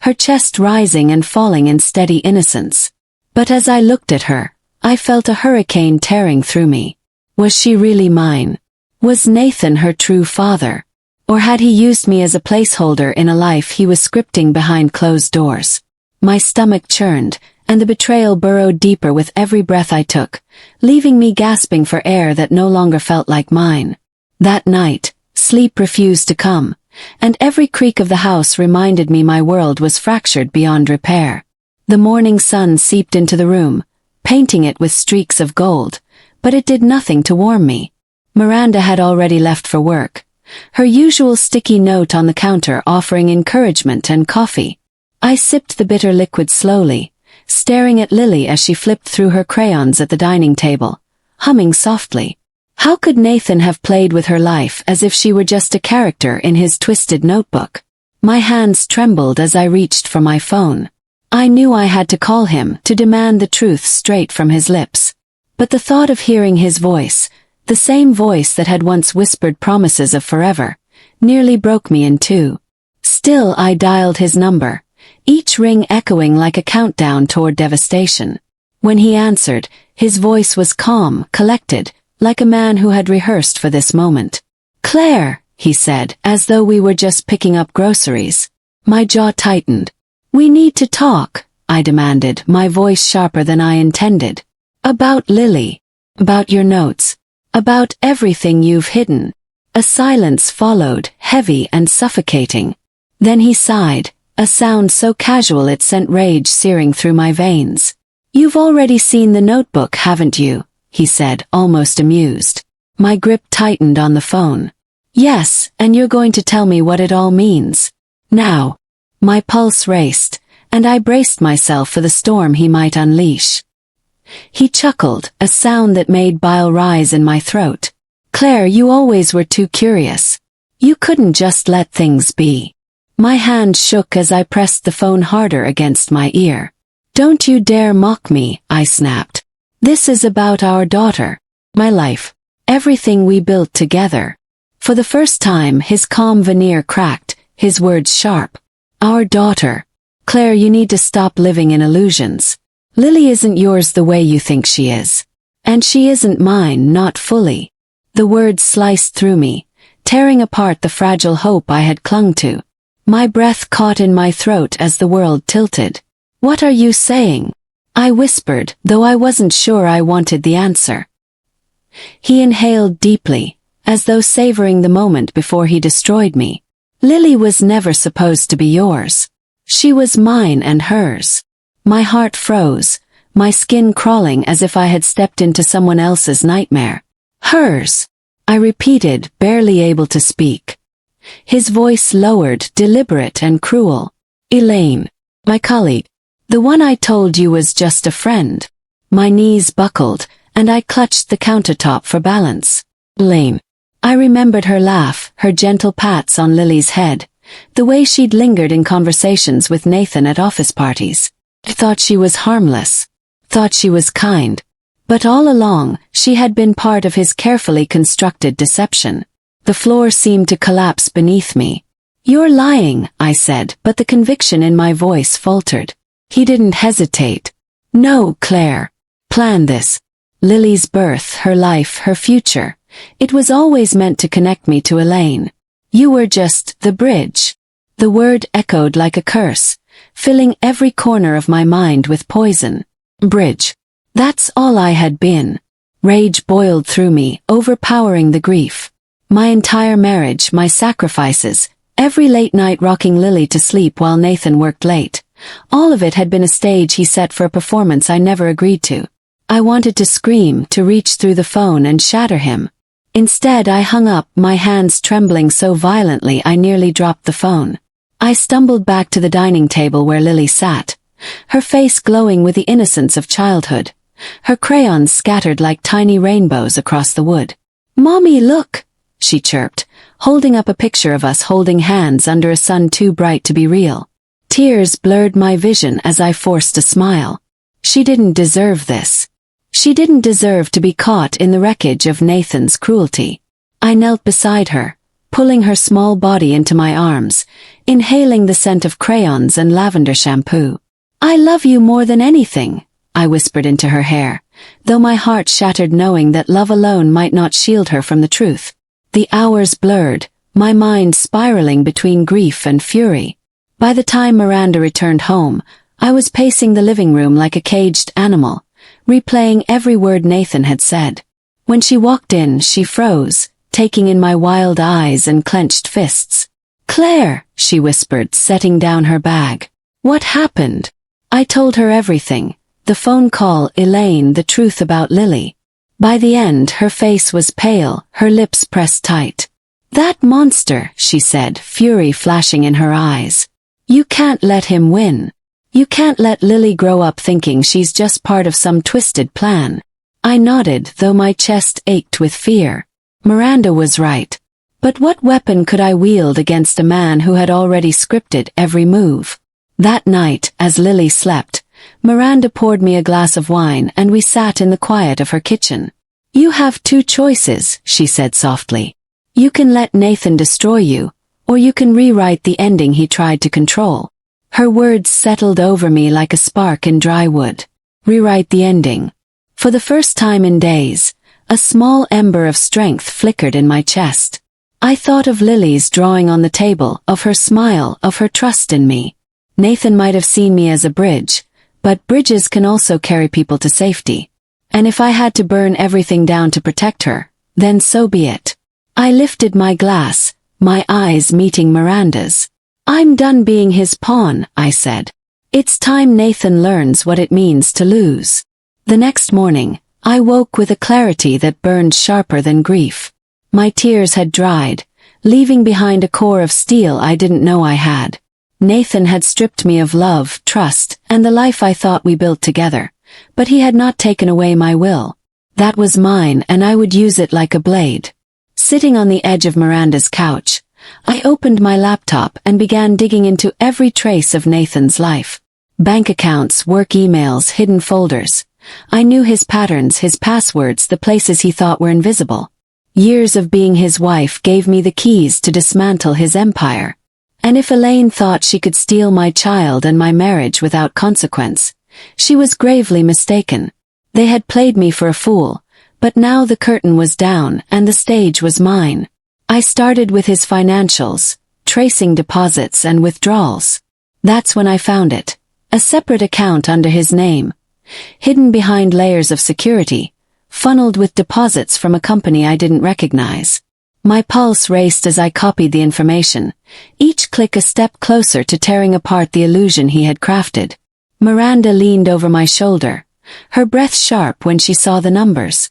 her chest rising and falling in steady innocence. But as I looked at her, I felt a hurricane tearing through me. Was she really mine? Was Nathan her true father? Or had he used me as a placeholder in a life he was scripting behind closed doors? My stomach churned, and the betrayal burrowed deeper with every breath I took, leaving me gasping for air that no longer felt like mine. That night, sleep refused to come, and every creak of the house reminded me my world was fractured beyond repair. The morning sun seeped into the room, painting it with streaks of gold, but it did nothing to warm me. Miranda had already left for work, her usual sticky note on the counter offering encouragement and coffee. I sipped the bitter liquid slowly, staring at Lily as she flipped through her crayons at the dining table, humming softly. How could Nathan have played with her life as if she were just a character in his twisted notebook? My hands trembled as I reached for my phone. I knew I had to call him to demand the truth straight from his lips. But the thought of hearing his voice, the same voice that had once whispered promises of forever, nearly broke me in two. Still I dialed his number, each ring echoing like a countdown toward devastation. When he answered, his voice was calm, collected, like a man who had rehearsed for this moment. "Claire," he said, as though we were just picking up groceries. My jaw tightened. "We need to talk," I demanded, my voice sharper than I intended. "About Lily. About your notes. About everything you've hidden." A silence followed, heavy and suffocating. Then he sighed, a sound so casual it sent rage searing through my veins. "You've already seen the notebook, haven't you?" he said, almost amused. My grip tightened on the phone. "Yes, and you're going to tell me what it all means. Now." My pulse raced, and I braced myself for the storm he might unleash. He chuckled, a sound that made bile rise in my throat. "Claire, you always were too curious. You couldn't just let things be." My hand shook as I pressed the phone harder against my ear. "Don't you dare mock me," I snapped. "This is about our daughter. My life. Everything we built together." For the first time, his calm veneer cracked, his words sharp. "Our daughter. Claire, you need to stop living in illusions. Lily isn't yours the way you think she is. And she isn't mine, not fully." The words sliced through me, tearing apart the fragile hope I had clung to. My breath caught in my throat as the world tilted. "What are you saying?" I whispered, though I wasn't sure I wanted the answer. He inhaled deeply, as though savoring the moment before he destroyed me. "Lily was never supposed to be yours. She was mine and hers." My heart froze, my skin crawling as if I had stepped into someone else's nightmare. "Hers," I repeated, barely able to speak. His voice lowered, deliberate and cruel. "Elaine, my colleague. The one I told you was just a friend." My knees buckled, and I clutched the countertop for balance. "Elaine." I remembered her laugh, her gentle pats on Lily's head, the way she'd lingered in conversations with Nathan at office parties. I thought she was harmless, thought she was kind. But all along, she had been part of his carefully constructed deception. The floor seemed to collapse beneath me. "You're lying," I said, but the conviction in my voice faltered. He didn't hesitate. "No, Claire. Plan this. Lily's birth, her life, her future. It was always meant to connect me to Elaine. You were just the bridge." The word echoed like a curse, filling every corner of my mind with poison. Bridge. That's all I had been. Rage boiled through me, overpowering the grief. My entire marriage, my sacrifices, every late night rocking Lily to sleep while Nathan worked late. All of it had been a stage he set for a performance I never agreed to. I wanted to scream, to reach through the phone and shatter him. Instead, I hung up, my hands trembling so violently I nearly dropped the phone. I stumbled back to the dining table where Lily sat, her face glowing with the innocence of childhood, her crayons scattered like tiny rainbows across the wood. "Mommy, look," she chirped, holding up a picture of us holding hands under a sun too bright to be real. Tears blurred my vision as I forced a smile. She didn't deserve this. She didn't deserve to be caught in the wreckage of Nathan's cruelty. I knelt beside her, pulling her small body into my arms, inhaling the scent of crayons and lavender shampoo. "I love you more than anything," I whispered into her hair, though my heart shattered knowing that love alone might not shield her from the truth. The hours blurred, my mind spiraling between grief and fury. By the time Miranda returned home, I was pacing the living room like a caged animal, replaying every word Nathan had said. When she walked in, she froze, taking in my wild eyes and clenched fists. "Claire," she whispered, setting down her bag. "What happened?" I told her everything. The phone call, Elaine, the truth about Lily. By the end, her face was pale, her lips pressed tight. "That monster," she said, fury flashing in her eyes. "You can't let him win. You can't let Lily grow up thinking she's just part of some twisted plan." I nodded, though my chest ached with fear. Miranda was right. But what weapon could I wield against a man who had already scripted every move? That night, as Lily slept, Miranda poured me a glass of wine and we sat in the quiet of her kitchen. "You have two choices," she said softly. "You can let Nathan destroy you, or you can rewrite the ending he tried to control." Her words settled over me like a spark in dry wood. Rewrite the ending. For the first time in days, a small ember of strength flickered in my chest. I thought of Lily's drawing on the table, of her smile, of her trust in me. Nathan might have seen me as a bridge, but bridges can also carry people to safety. And if I had to burn everything down to protect her, then so be it. I lifted my glass, my eyes meeting Miranda's. "I'm done being his pawn," I said. "It's time Nathan learns what it means to lose." The next morning, I woke with a clarity that burned sharper than grief. My tears had dried, leaving behind a core of steel I didn't know I had. Nathan had stripped me of love, trust, and the life I thought we built together, but he had not taken away my will. That was mine, and I would use it like a blade. Sitting on the edge of Miranda's couch, I opened my laptop and began digging into every trace of Nathan's life. Bank accounts, work emails, hidden folders. I knew his patterns, his passwords, the places he thought were invisible. Years of being his wife gave me the keys to dismantle his empire. And if Elaine thought she could steal my child and my marriage without consequence, she was gravely mistaken. They had played me for a fool, but now the curtain was down and the stage was mine. I started with his financials, tracing deposits and withdrawals. That's when I found it. A separate account under his name, hidden behind layers of security, funneled with deposits from a company I didn't recognize. My pulse raced as I copied the information, each click a step closer to tearing apart the illusion he had crafted. Miranda leaned over my shoulder, her breath sharp when she saw the numbers.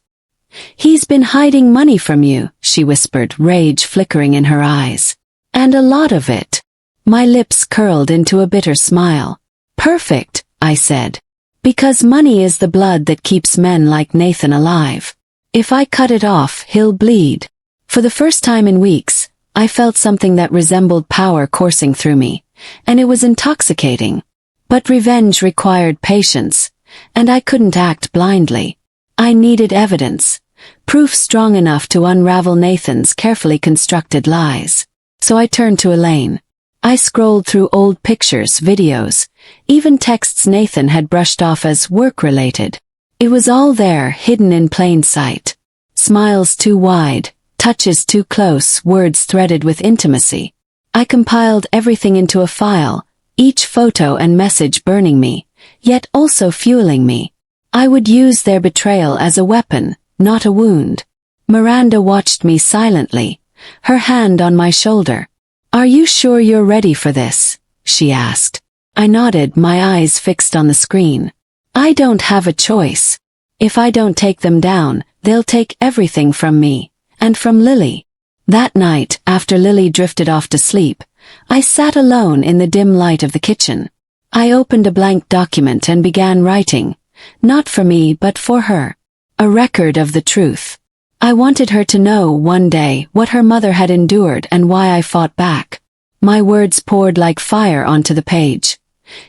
"He's been hiding money from you," she whispered, rage flickering in her eyes. "And a lot of it." My lips curled into a bitter smile. "Perfect," I said. "Because money is the blood that keeps men like Nathan alive. If I cut it off, he'll bleed." For the first time in weeks, I felt something that resembled power coursing through me, and it was intoxicating. But revenge required patience, and I couldn't act blindly. I needed evidence, proof strong enough to unravel Nathan's carefully constructed lies. So I turned to Elaine. I scrolled through old pictures, videos, even texts Nathan had brushed off as work-related. It was all there, hidden in plain sight. Smiles too wide, touches too close, words threaded with intimacy. I compiled everything into a file, each photo and message burning me, yet also fueling me. I would use their betrayal as a weapon, not a wound. Miranda watched me silently, her hand on my shoulder. "Are you sure you're ready for this?" she asked. I nodded, my eyes fixed on the screen. "I don't have a choice. If I don't take them down, they'll take everything from me, and from Lily." That night, after Lily drifted off to sleep, I sat alone in the dim light of the kitchen. I opened a blank document and began writing, not for me but for her. A record of the truth. I wanted her to know one day what her mother had endured and why I fought back. My words poured like fire onto the page.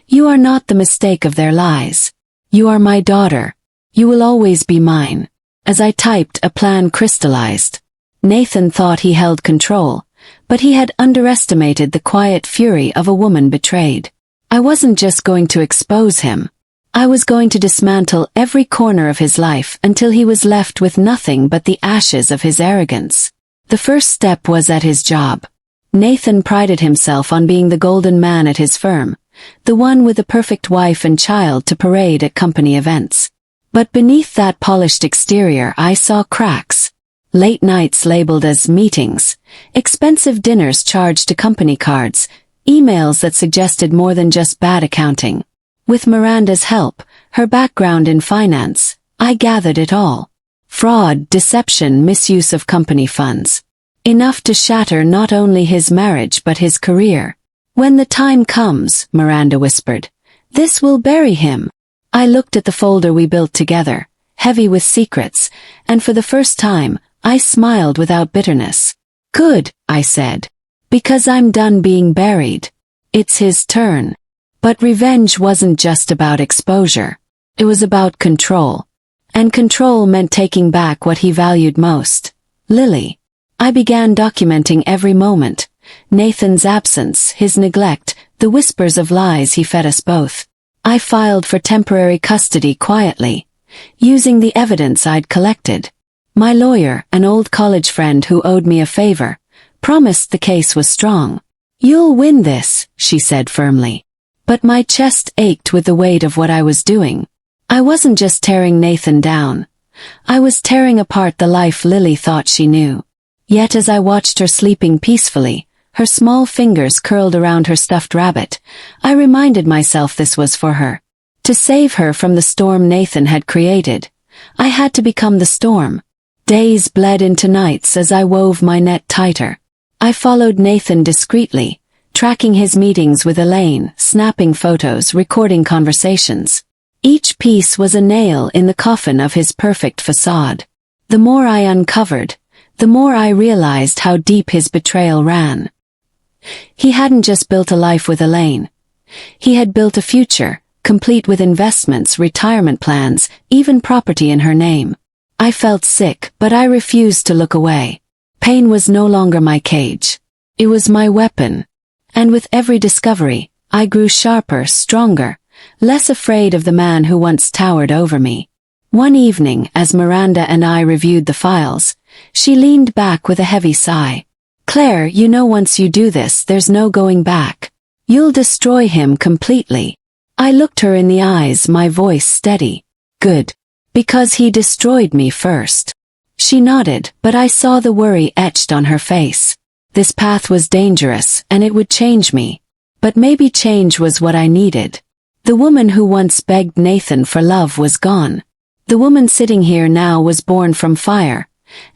"You are not the mistake of their lies. You are my daughter. You will always be mine." As I typed, a plan crystallized. Nathan thought he held control, but he had underestimated the quiet fury of a woman betrayed. I wasn't just going to expose him. I was going to dismantle every corner of his life until he was left with nothing but the ashes of his arrogance. The first step was at his job. Nathan prided himself on being the golden man at his firm, the one with the perfect wife and child to parade at company events. But beneath that polished exterior I saw cracks. Late nights labeled as meetings, expensive dinners charged to company cards, emails that suggested more than just bad accounting. With Miranda's help, her background in finance, I gathered it all. Fraud, deception, misuse of company funds. Enough to shatter not only his marriage but his career. "When the time comes," Miranda whispered, "this will bury him." I looked at the folder we built together, heavy with secrets, and for the first time, I smiled without bitterness. "Good," I said. "Because I'm done being buried. It's his turn." But revenge wasn't just about exposure. It was about control. And control meant taking back what he valued most. Lily. I began documenting every moment. Nathan's absence, his neglect, the whispers of lies he fed us both. I filed for temporary custody quietly, using the evidence I'd collected. My lawyer, an old college friend who owed me a favor, promised the case was strong. "You'll win this," she said firmly. But my chest ached with the weight of what I was doing. I wasn't just tearing Nathan down. I was tearing apart the life Lily thought she knew. Yet as I watched her sleeping peacefully, her small fingers curled around her stuffed rabbit, I reminded myself this was for her. To save her from the storm Nathan had created, I had to become the storm. Days bled into nights as I wove my net tighter. I followed Nathan discreetly, tracking his meetings with Elaine, snapping photos, recording conversations. Each piece was a nail in the coffin of his perfect facade. The more I uncovered, the more I realized how deep his betrayal ran. He hadn't just built a life with Elaine. He had built a future, complete with investments, retirement plans, even property in her name. I felt sick, but I refused to look away. Pain was no longer my cage. It was my weapon. And with every discovery, I grew sharper, stronger, less afraid of the man who once towered over me. One evening, as Miranda and I reviewed the files, she leaned back with a heavy sigh. "Claire, you know once you do this, there's no going back. You'll destroy him completely." I looked her in the eyes, my voice steady. "Good. Because he destroyed me first." She nodded, but I saw the worry etched on her face. This path was dangerous, and it would change me. But maybe change was what I needed. The woman who once begged Nathan for love was gone. The woman sitting here now was born from fire,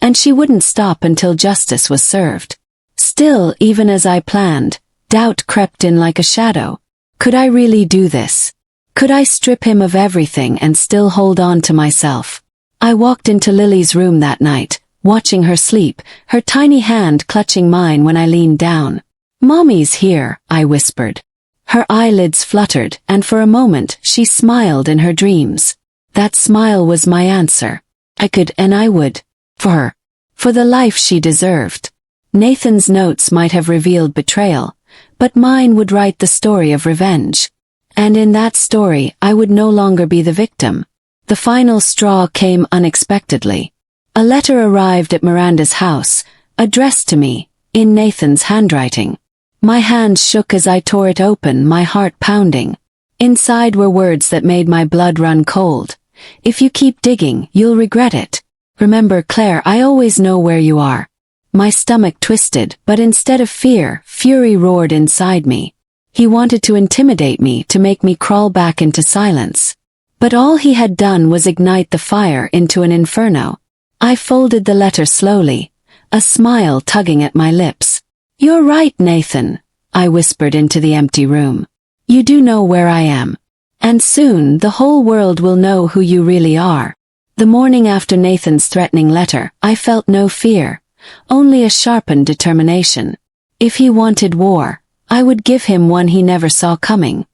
and she wouldn't stop until justice was served. Still, even as I planned, doubt crept in like a shadow. Could I really do this? Could I strip him of everything and still hold on to myself? I walked into Lily's room that night, watching her sleep, her tiny hand clutching mine when I leaned down. "Mommy's here," I whispered. Her eyelids fluttered, and for a moment she smiled in her dreams. That smile was my answer. I could and I would. For her. For the life she deserved. Nathan's notes might have revealed betrayal, but mine would write the story of revenge. And in that story, I would no longer be the victim. The final straw came unexpectedly. A letter arrived at Miranda's house, addressed to me, in Nathan's handwriting. My hands shook as I tore it open, my heart pounding. Inside were words that made my blood run cold. If you keep digging, you'll regret it. Remember, Claire, I always know where you are. My stomach twisted, but instead of fear, fury roared inside me. He wanted to intimidate me, to make me crawl back into silence. But all he had done was ignite the fire into an inferno. I folded the letter slowly, a smile tugging at my lips. "You're right, Nathan," I whispered into the empty room. "You do know where I am. And soon the whole world will know who you really are." The morning after Nathan's threatening letter, I felt no fear, only a sharpened determination. If he wanted war, I would give him one he never saw coming.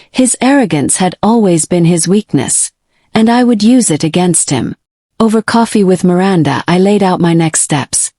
His arrogance had always been his weakness, and I would use it against him. Over coffee with Miranda, I laid out my next steps.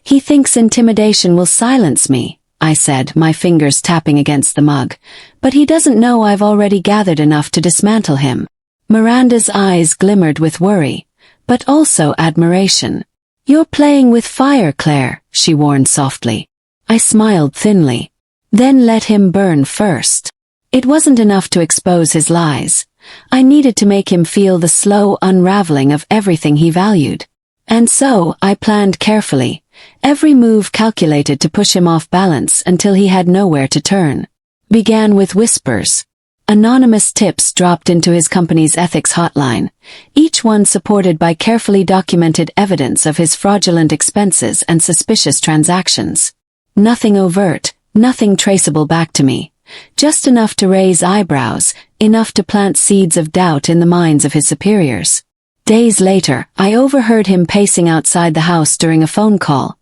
"He thinks intimidation will silence me," I said, my fingers tapping against the mug, "but he doesn't know I've already gathered enough to dismantle him." Miranda's eyes glimmered with worry, but also admiration. "You're playing with fire, Claire," she warned softly. I smiled thinly. "Then let him burn first." It wasn't enough to expose his lies. I needed to make him feel the slow unraveling of everything he valued. And so, I planned carefully, every move calculated to push him off balance until he had nowhere to turn. Began with whispers. Anonymous tips dropped into his company's ethics hotline, each one supported by carefully documented evidence of his fraudulent expenses and suspicious transactions. Nothing overt, nothing traceable back to me. Just enough to raise eyebrows, enough to plant seeds of doubt in the minds of his superiors. Days later, I overheard him pacing outside the house during a phone call.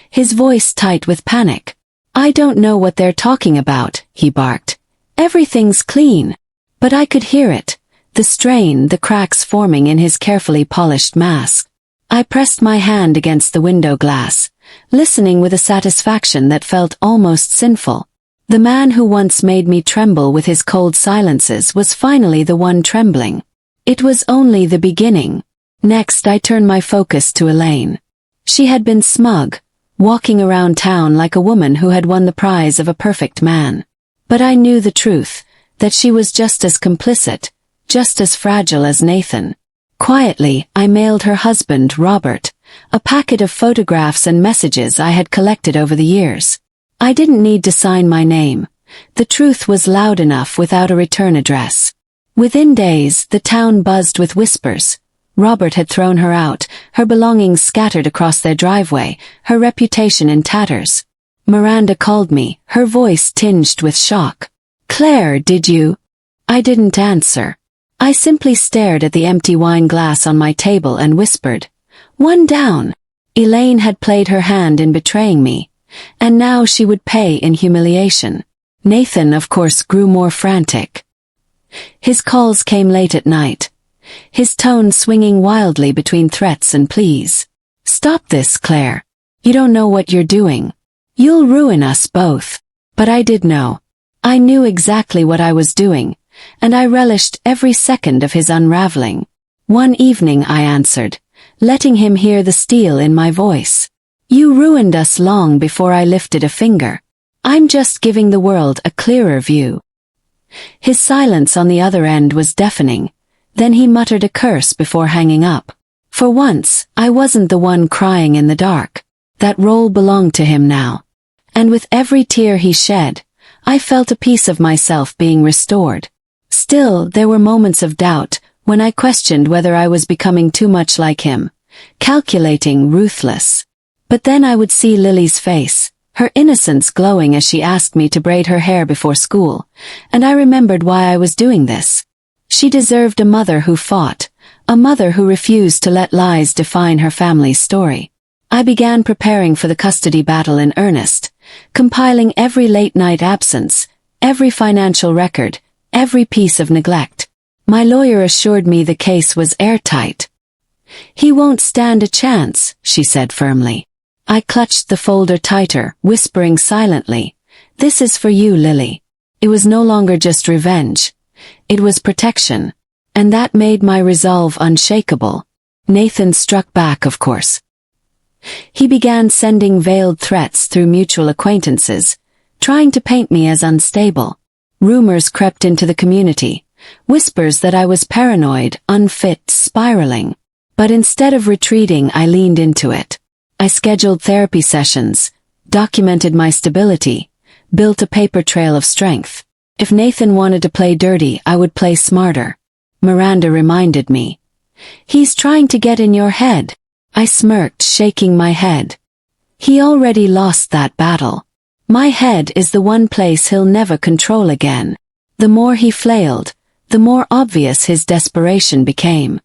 His voice tight with panic. "I don't know what they're talking about," he barked. "Everything's clean." But I could hear it, the strain, the cracks forming in his carefully polished mask. I pressed my hand against the window glass, listening with a satisfaction that felt almost sinful. The man who once made me tremble with his cold silences was finally the one trembling. It was only the beginning. Next I turned my focus to Elaine. She had been smug, walking around town like a woman who had won the prize of a perfect man. But I knew the truth, that she was just as complicit, just as fragile as Nathan. Quietly, I mailed her husband, Robert, a packet of photographs and messages I had collected over the years. I didn't need to sign my name. The truth was loud enough without a return address. Within days, the town buzzed with whispers. Robert had thrown her out, her belongings scattered across their driveway, her reputation in tatters. Miranda called me, her voice tinged with shock. "Claire, did you?" I didn't answer. I simply stared at the empty wine glass on my table and whispered, "One down." Elaine had played her hand in betraying me, and now she would pay in humiliation. Nathan, of course, grew more frantic. His calls came late at night, his tone swinging wildly between threats and pleas. "Stop this, Claire. You don't know what you're doing. You'll ruin us both." But I did know. I knew exactly what I was doing, and I relished every second of his unraveling. One evening I answered, letting him hear the steel in my voice. "You ruined us long before I lifted a finger. I'm just giving the world a clearer view." His silence on the other end was deafening. Then he muttered a curse before hanging up. For once, I wasn't the one crying in the dark. That role belonged to him now. And with every tear he shed, I felt a piece of myself being restored. Still, there were moments of doubt, when I questioned whether I was becoming too much like him, calculating, ruthless. But then I would see Lily's face, her innocence glowing as she asked me to braid her hair before school, and I remembered why I was doing this. She deserved a mother who fought, a mother who refused to let lies define her family's story. I began preparing for the custody battle in earnest, compiling every late-night absence, every financial record, every piece of neglect. My lawyer assured me the case was airtight. "He won't stand a chance," she said firmly. I clutched the folder tighter, whispering silently, "This is for you, Lily." It was no longer just revenge. It was protection. And that made my resolve unshakable. Nathan struck back, of course. He began sending veiled threats through mutual acquaintances, trying to paint me as unstable. Rumors crept into the community, whispers that I was paranoid, unfit, spiraling. But instead of retreating, I leaned into it. I scheduled therapy sessions, documented my stability, built a paper trail of strength. If Nathan wanted to play dirty, I would play smarter. Miranda reminded me. He's trying to get in your head. I smirked, shaking my head. He already lost that battle. My head is the one place he'll never control again. The more he flailed, the more obvious his desperation became.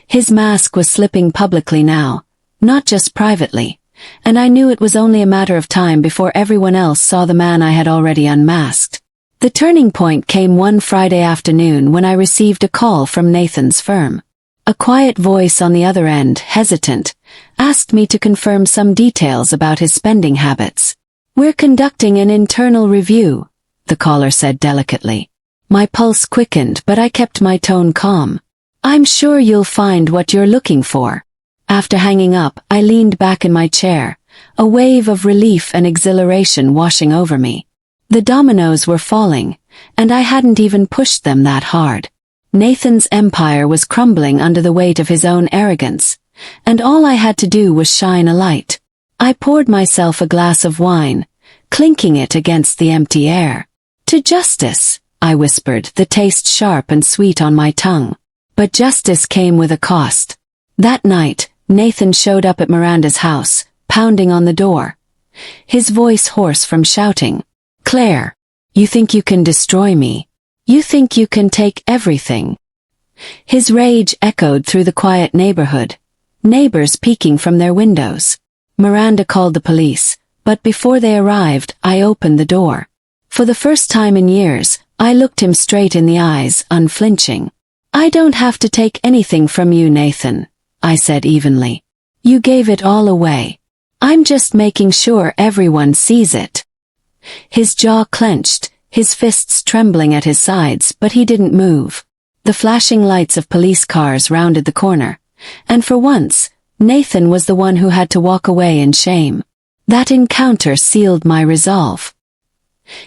His mask was slipping publicly now, not just privately, and I knew it was only a matter of time before everyone else saw the man I had already unmasked. The turning point came one Friday afternoon when I received a call from Nathan's firm. A quiet voice on the other end, hesitant, asked me to confirm some details about his spending habits. "We're conducting an internal review," the caller said delicately. My pulse quickened, but I kept my tone calm. "I'm sure you'll find what you're looking for." After hanging up, I leaned back in my chair, a wave of relief and exhilaration washing over me. The dominoes were falling, and I hadn't even pushed them that hard. Nathan's empire was crumbling under the weight of his own arrogance, and all I had to do was shine a light. I poured myself a glass of wine, clinking it against the empty air. "To justice," I whispered, the taste sharp and sweet on my tongue. But justice came with a cost. That night, Nathan showed up at Miranda's house, pounding on the door. His voice hoarse from shouting. "Claire, you think you can destroy me? You think you can take everything?" His rage echoed through the quiet neighborhood, neighbors peeking from their windows. Miranda called the police, but before they arrived, I opened the door. For the first time in years, I looked him straight in the eyes, unflinching. "I don't have to take anything from you, Nathan," I said evenly. "You gave it all away. I'm just making sure everyone sees it." His jaw clenched, his fists trembling at his sides, but he didn't move. The flashing lights of police cars rounded the corner, and for once, Nathan was the one who had to walk away in shame. That encounter sealed my resolve.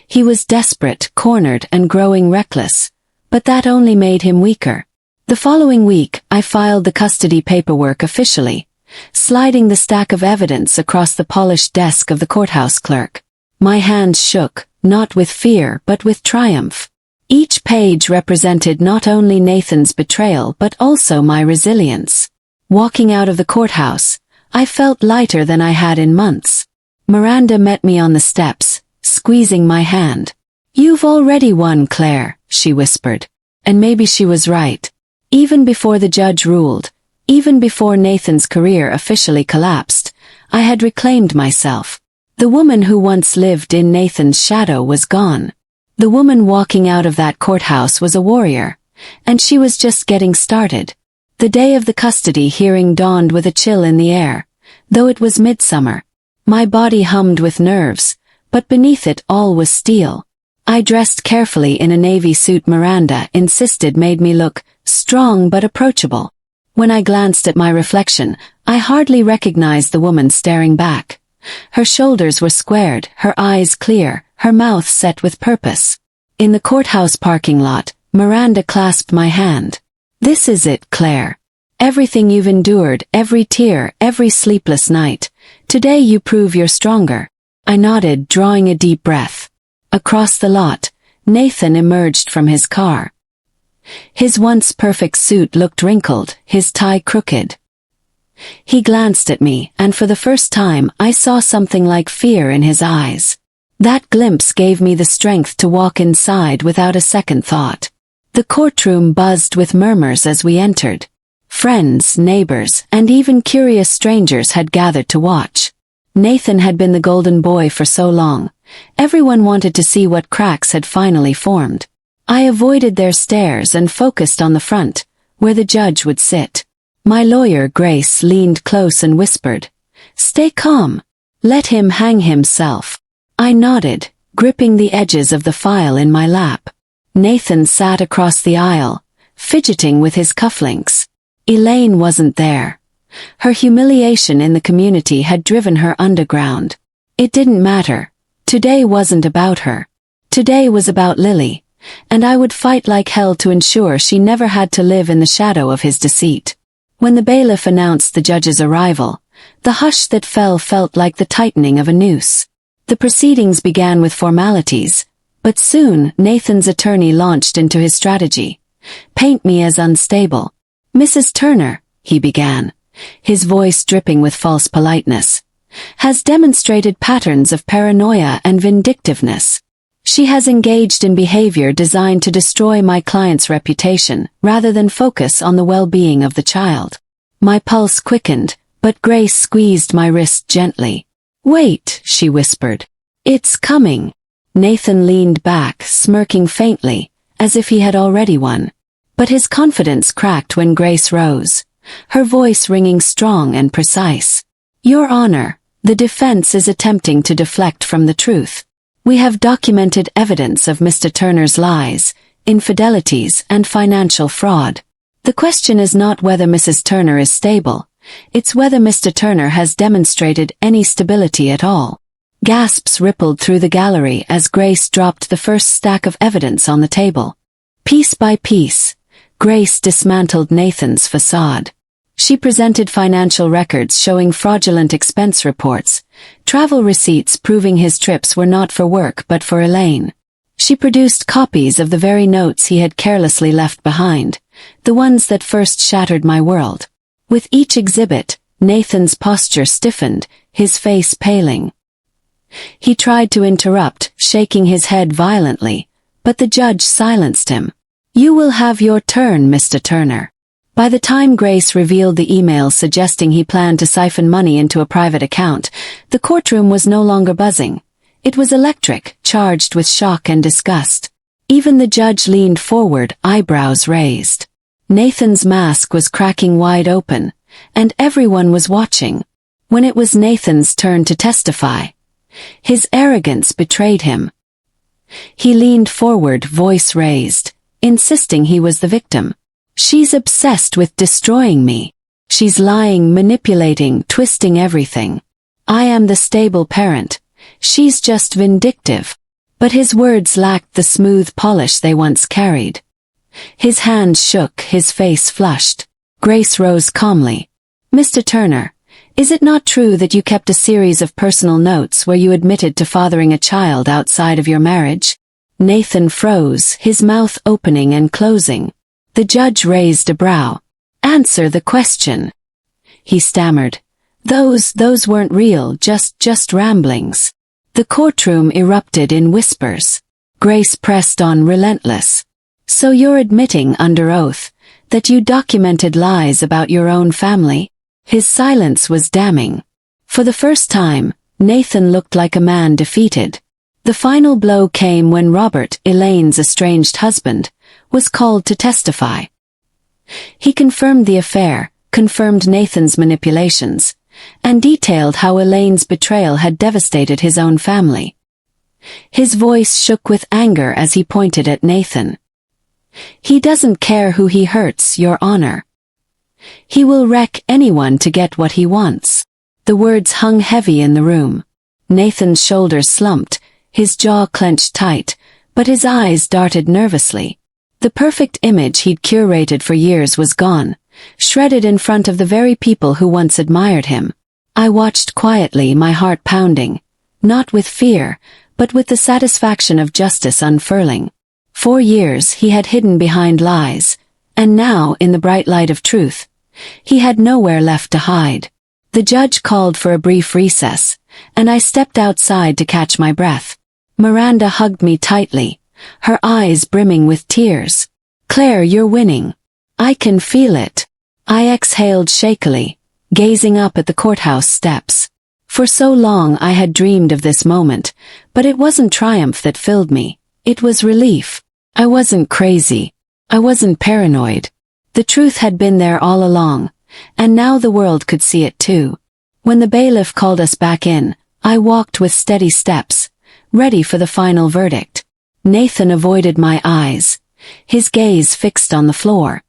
He was desperate, cornered, and growing reckless, but that only made him weaker. The following week, I filed the custody paperwork officially, sliding the stack of evidence across the polished desk of the courthouse clerk. My hands shook, not with fear but with triumph. Each page represented not only Nathan's betrayal but also my resilience. Walking out of the courthouse, I felt lighter than I had in months. Miranda met me on the steps, squeezing my hand. "You've already won, Claire," she whispered. And maybe she was right. Even before the judge ruled, even before Nathan's career officially collapsed, I had reclaimed myself. The woman who once lived in Nathan's shadow was gone. The woman walking out of that courthouse was a warrior, and she was just getting started. The day of the custody hearing dawned with a chill in the air, though it was midsummer. My body hummed with nerves, but beneath it all was steel. I dressed carefully in a navy suit Miranda insisted made me look strong but approachable. When I glanced at my reflection, I hardly recognized the woman staring back. Her shoulders were squared, her eyes clear, her mouth set with purpose. In the courthouse parking lot, Miranda clasped my hand. "This is it, Claire. Everything you've endured, every tear, every sleepless night. Today you prove you're stronger." I nodded, drawing a deep breath. Across the lot, Nathan emerged from his car. His once perfect suit looked wrinkled, his tie crooked. He glanced at me, and for the first time I saw something like fear in his eyes. That glimpse gave me the strength to walk inside without a second thought. The courtroom buzzed with murmurs as we entered. Friends, neighbors, and even curious strangers had gathered to watch. Nathan had been the golden boy for so long. Everyone wanted to see what cracks had finally formed. I avoided their stares and focused on the front, where the judge would sit. My lawyer, Grace, leaned close and whispered, "Stay calm. Let him hang himself." I nodded, gripping the edges of the file in my lap. Nathan sat across the aisle, fidgeting with his cufflinks. Elaine wasn't there. Her humiliation in the community had driven her underground. It didn't matter. Today wasn't about her. Today was about Lily, and I would fight like hell to ensure she never had to live in the shadow of his deceit. When the bailiff announced the judge's arrival, the hush that felt like the tightening of a noose. The proceedings began with formalities, but soon Nathan's attorney launched into his strategy. "Paint me as unstable. Mrs. Turner," he began, his voice dripping with false politeness, "has demonstrated patterns of paranoia and vindictiveness. She has engaged in behavior designed to destroy my client's reputation rather than focus on the well-being of the child." My pulse quickened, but Grace squeezed my wrist gently. "Wait," she whispered. "It's coming." Nathan leaned back, smirking faintly, as if he had already won. But his confidence cracked when Grace rose, her voice ringing strong and precise. "Your Honor, the defense is attempting to deflect from the truth. We have documented evidence of Mr. Turner's lies, infidelities, and financial fraud. The question is not whether Mrs. Turner is stable, it's whether Mr. Turner has demonstrated any stability at all." Gasps rippled through the gallery as Grace dropped the first stack of evidence on the table. Piece by piece, Grace dismantled Nathan's facade. She presented financial records showing fraudulent expense reports, travel receipts proving his trips were not for work but for Elaine. She produced copies of the very notes he had carelessly left behind, the ones that first shattered my world. With each exhibit, Nathan's posture stiffened, his face paling. He tried to interrupt, shaking his head violently, but the judge silenced him. "You will have your turn, Mr. Turner." By the time Grace revealed the email suggesting he planned to siphon money into a private account, the courtroom was no longer buzzing. It was electric, charged with shock and disgust. Even the judge leaned forward, eyebrows raised. Nathan's mask was cracking wide open, and everyone was watching. When it was Nathan's turn to testify, his arrogance betrayed him. He leaned forward, voice raised, insisting he was the victim. "She's obsessed with destroying me. She's lying, manipulating, twisting everything. I am the stable parent. She's just vindictive." But his words lacked the smooth polish they once carried. His hands shook, his face flushed. Grace rose calmly. "Mr. Turner, is it not true that you kept a series of personal notes where you admitted to fathering a child outside of your marriage?" Nathan froze, his mouth opening and closing. The judge raised a brow. "Answer the question." He stammered. Those weren't real, just ramblings." The courtroom erupted in whispers. Grace pressed on, relentless. "So you're admitting under oath that you documented lies about your own family?" His silence was damning. For the first time, Nathan looked like a man defeated. The final blow came when Robert, Elaine's estranged husband, was called to testify. He confirmed the affair, confirmed Nathan's manipulations, and detailed how Elaine's betrayal had devastated his own family. His voice shook with anger as he pointed at Nathan. "He doesn't care who he hurts, Your Honor. He will wreck anyone to get what he wants." The words hung heavy in the room. Nathan's shoulders slumped, his jaw clenched tight, but his eyes darted nervously. The perfect image he'd curated for years was gone, shredded in front of the very people who once admired him. I watched quietly, my heart pounding, not with fear, but with the satisfaction of justice unfurling. 4 years he had hidden behind lies, and now, in the bright light of truth, he had nowhere left to hide. The judge called for a brief recess, and I stepped outside to catch my breath. Miranda hugged me tightly, her eyes brimming with tears. "Claire, you're winning. I can feel it." I exhaled shakily, gazing up at the courthouse steps. For so long I had dreamed of this moment, but it wasn't triumph that filled me. It was relief. I wasn't crazy. I wasn't paranoid. The truth had been there all along, and now the world could see it too. When the bailiff called us back in, I walked with steady steps, ready for the final verdict. Nathan avoided my eyes, his gaze fixed on the floor.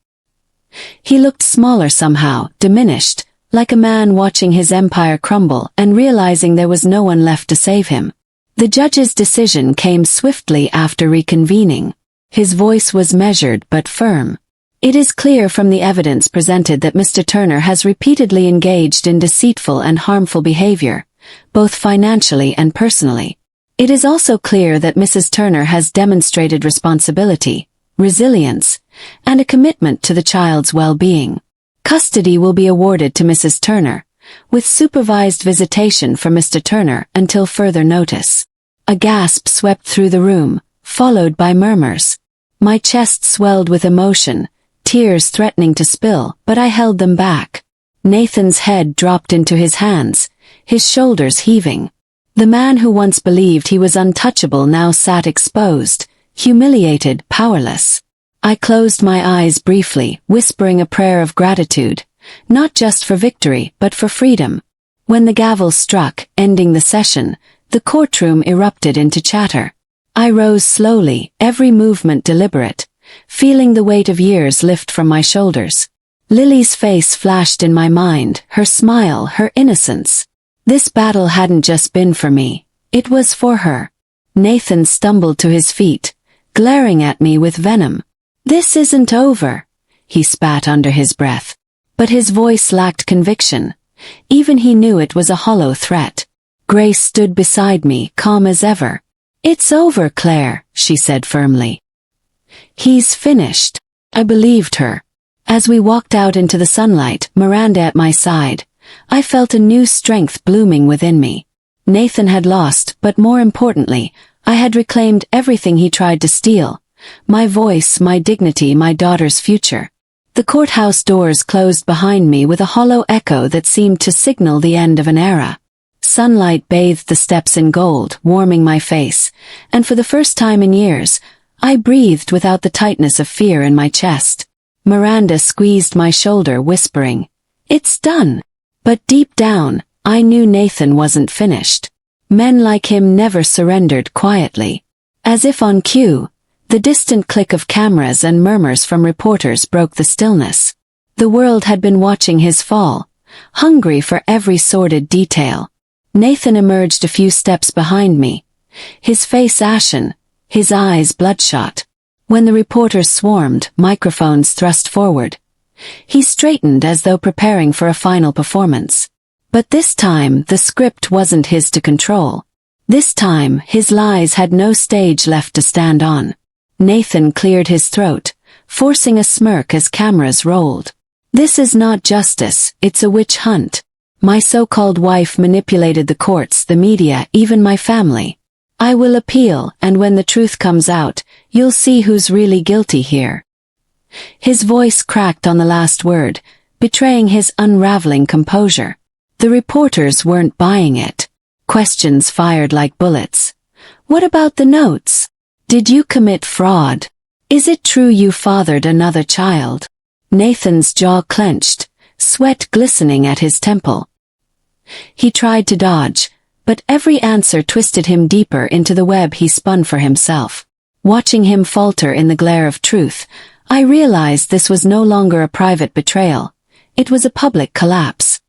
He looked smaller somehow, diminished, like a man watching his empire crumble and realizing there was no one left to save him. The judge's decision came swiftly after reconvening. His voice was measured but firm. It is clear from the evidence presented that Mr. Turner has repeatedly engaged in deceitful and harmful behavior, both financially and personally. It is also clear that Mrs. Turner has demonstrated responsibility, resilience, and a commitment to the child's well-being. Custody will be awarded to Mrs. Turner, with supervised visitation for Mr. Turner until further notice. A gasp swept through the room, followed by murmurs. My chest swelled with emotion, tears threatening to spill, but I held them back. Nathan's head dropped into his hands, his shoulders heaving. The man who once believed he was untouchable now sat exposed, humiliated, powerless. I closed my eyes briefly, whispering a prayer of gratitude, not just for victory, but for freedom. When the gavel struck, ending the session, the courtroom erupted into chatter. I rose slowly, every movement deliberate, feeling the weight of years lift from my shoulders. Lily's face flashed in my mind, her smile, her innocence. This battle hadn't just been for me, it was for her. Nathan stumbled to his feet, glaring at me with venom. "This isn't over," he spat under his breath. But his voice lacked conviction. Even he knew it was a hollow threat. Grace stood beside me, calm as ever. "It's over, Claire," she said firmly. "He's finished." I believed her. As we walked out into the sunlight, Miranda at my side, I felt a new strength blooming within me. Nathan had lost, but more importantly, I had reclaimed everything he tried to steal. My voice, my dignity, my daughter's future. The courthouse doors closed behind me with a hollow echo that seemed to signal the end of an era. Sunlight bathed the steps in gold, warming my face, and for the first time in years, I breathed without the tightness of fear in my chest. Miranda squeezed my shoulder, whispering, "It's done." But deep down, I knew Nathan wasn't finished. Men like him never surrendered quietly. As if on cue, the distant click of cameras and murmurs from reporters broke the stillness. The world had been watching his fall, hungry for every sordid detail. Nathan emerged a few steps behind me, his face ashen, his eyes bloodshot. When the reporters swarmed, microphones thrust forward, he straightened as though preparing for a final performance. But this time, the script wasn't his to control. This time, his lies had no stage left to stand on. Nathan cleared his throat, forcing a smirk as cameras rolled. "This is not justice, it's a witch hunt. My so-called wife manipulated the courts, the media, even my family. I will appeal, and when the truth comes out, you'll see who's really guilty here." His voice cracked on the last word, betraying his unraveling composure. The reporters weren't buying it. Questions fired like bullets. "What about the notes? Did you commit fraud? Is it true you fathered another child?" Nathan's jaw clenched, sweat glistening at his temple. He tried to dodge, but every answer twisted him deeper into the web he spun for himself. Watching him falter in the glare of truth, I realized this was no longer a private betrayal. It was a public collapse.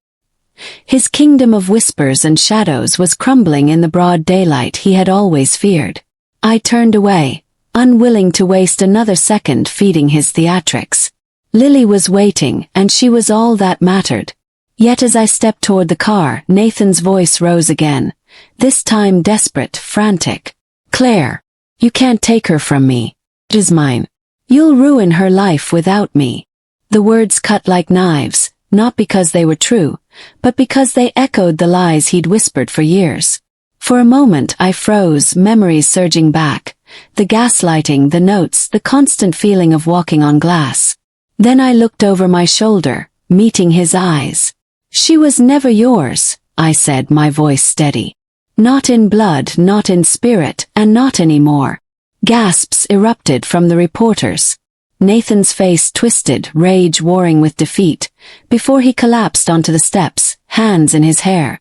His kingdom of whispers and shadows was crumbling in the broad daylight he had always feared. I turned away, unwilling to waste another second feeding his theatrics. Lily was waiting, and she was all that mattered. Yet as I stepped toward the car, Nathan's voice rose again, this time desperate, frantic. "Claire, you can't take her from me. It is mine. You'll ruin her life without me." The words cut like knives, not because they were true, but because they echoed the lies he'd whispered for years. For a moment I froze, memories surging back, the gaslighting, the notes, the constant feeling of walking on glass. Then I looked over my shoulder, meeting his eyes. "She was never yours," I said, my voice steady. "Not in blood, not in spirit, and not anymore." Gasps erupted from the reporters. Nathan's face twisted, rage warring with defeat, before he collapsed onto the steps, hands in his hair.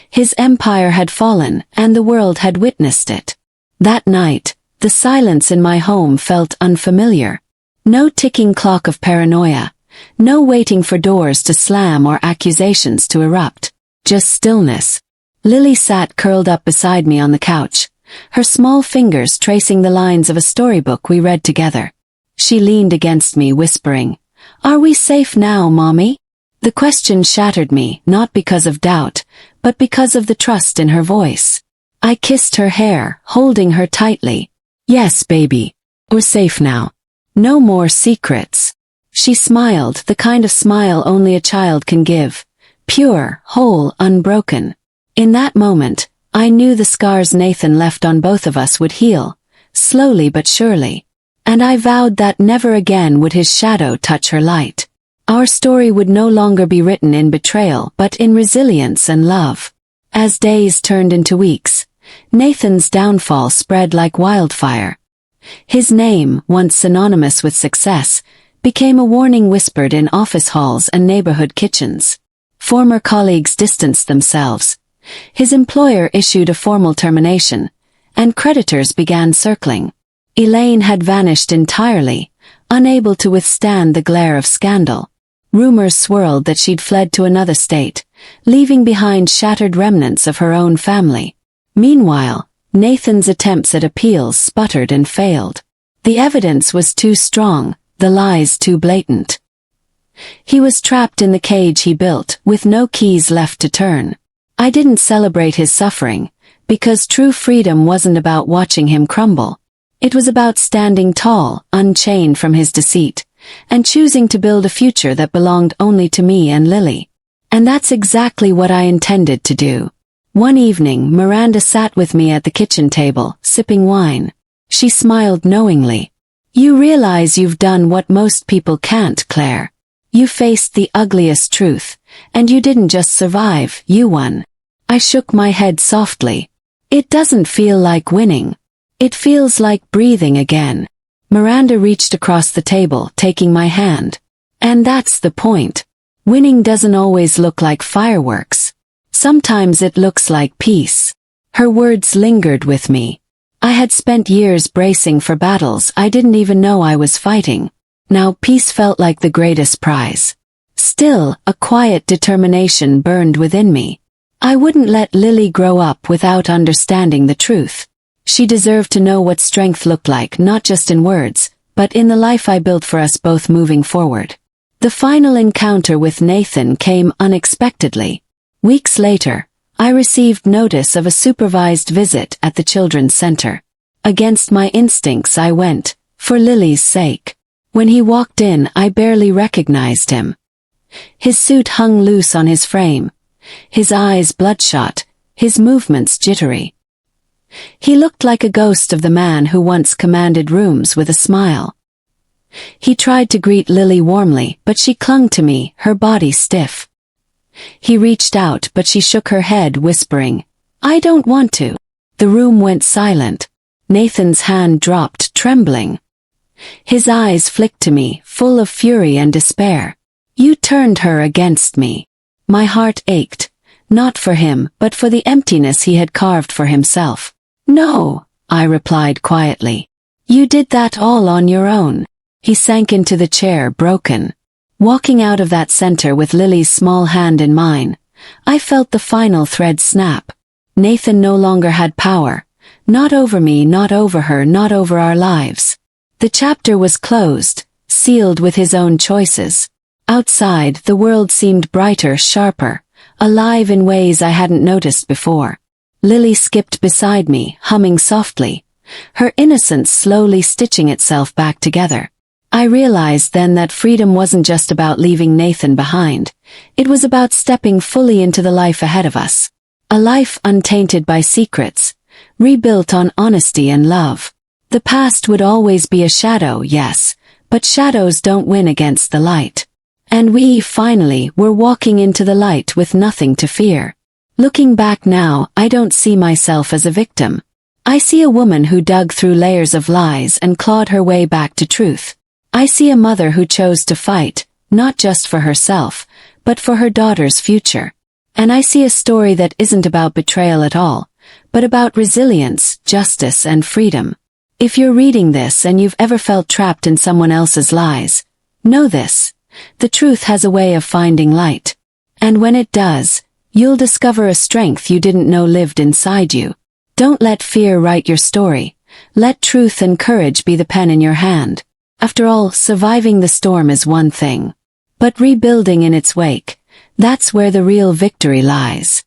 His empire had fallen, and the world had witnessed it. That night, the silence in my home felt unfamiliar. No ticking clock of paranoia, No waiting for doors to slam or accusations to erupt. Just stillness. Lily sat curled up beside me on the couch, her small fingers tracing the lines of a storybook we read together. She leaned against me, whispering, "Are we safe now, Mommy?" The question shattered me, not because of doubt, but because of the trust in her voice. I kissed her hair, holding her tightly. "Yes, baby. We're safe now. No more secrets." She smiled, the kind of smile only a child can give. Pure, whole, unbroken. In that moment, I knew the scars Nathan left on both of us would heal, slowly but surely. And I vowed that never again would his shadow touch her light. Our story would no longer be written in betrayal but in resilience and love. As days turned into weeks, Nathan's downfall spread like wildfire. His name, once synonymous with success, became a warning whispered in office halls and neighborhood kitchens. Former colleagues distanced themselves. His employer issued a formal termination, and creditors began circling. Elaine had vanished entirely, unable to withstand the glare of scandal. Rumors swirled that she'd fled to another state, leaving behind shattered remnants of her own family. Meanwhile, Nathan's attempts at appeals sputtered and failed. The evidence was too strong, the lies too blatant. He was trapped in the cage he built, with no keys left to turn. I didn't celebrate his suffering, because true freedom wasn't about watching him crumble. It was about standing tall, unchained from his deceit, and choosing to build a future that belonged only to me and Lily. And that's exactly what I intended to do. One evening, Miranda sat with me at the kitchen table, sipping wine. She smiled knowingly. "You realize you've done what most people can't, Claire. You faced the ugliest truth, and you didn't just survive, you won." I shook my head softly. "It doesn't feel like winning. It feels like breathing again." Miranda reached across the table, taking my hand. "And that's the point. Winning doesn't always look like fireworks. Sometimes it looks like peace." Her words lingered with me. I had spent years bracing for battles I didn't even know I was fighting. Now peace felt like the greatest prize. Still, a quiet determination burned within me. I wouldn't let Lily grow up without understanding the truth. She deserved to know what strength looked like, not just in words, but in the life I built for us both moving forward. The final encounter with Nathan came unexpectedly. Weeks later, I received notice of a supervised visit at the children's center. Against my instincts I went, for Lily's sake. When he walked in, I barely recognized him. His suit hung loose on his frame, his eyes bloodshot, his movements jittery. He looked like a ghost of the man who once commanded rooms with a smile. He tried to greet Lily warmly, but she clung to me, her body stiff. He reached out, but she shook her head, whispering, "I don't want to." The room went silent. Nathan's hand dropped, trembling. His eyes flicked to me, full of fury and despair. "You turned her against me." My heart ached, not for him, but for the emptiness he had carved for himself. "No," I replied quietly. "You did that all on your own." He sank into the chair, broken. Walking out of that center with Lily's small hand in mine, I felt the final thread snap. Nathan no longer had power. Not over me, not over her, not over our lives. The chapter was closed, sealed with his own choices. Outside, the world seemed brighter, sharper, alive in ways I hadn't noticed before. Lily skipped beside me, humming softly, her innocence slowly stitching itself back together. I realized then that freedom wasn't just about leaving Nathan behind. It was about stepping fully into the life ahead of us. A life untainted by secrets, rebuilt on honesty and love. The past would always be a shadow, yes, but shadows don't win against the light. And we, finally, were walking into the light with nothing to fear. Looking back now, I don't see myself as a victim. I see a woman who dug through layers of lies and clawed her way back to truth. I see a mother who chose to fight, not just for herself, but for her daughter's future. And I see a story that isn't about betrayal at all, but about resilience, justice, and freedom. If you're reading this and you've ever felt trapped in someone else's lies, know this: the truth has a way of finding light. And when it does, you'll discover a strength you didn't know lived inside you. Don't let fear write your story. Let truth and courage be the pen in your hand. After all, surviving the storm is one thing. But rebuilding in its wake, that's where the real victory lies.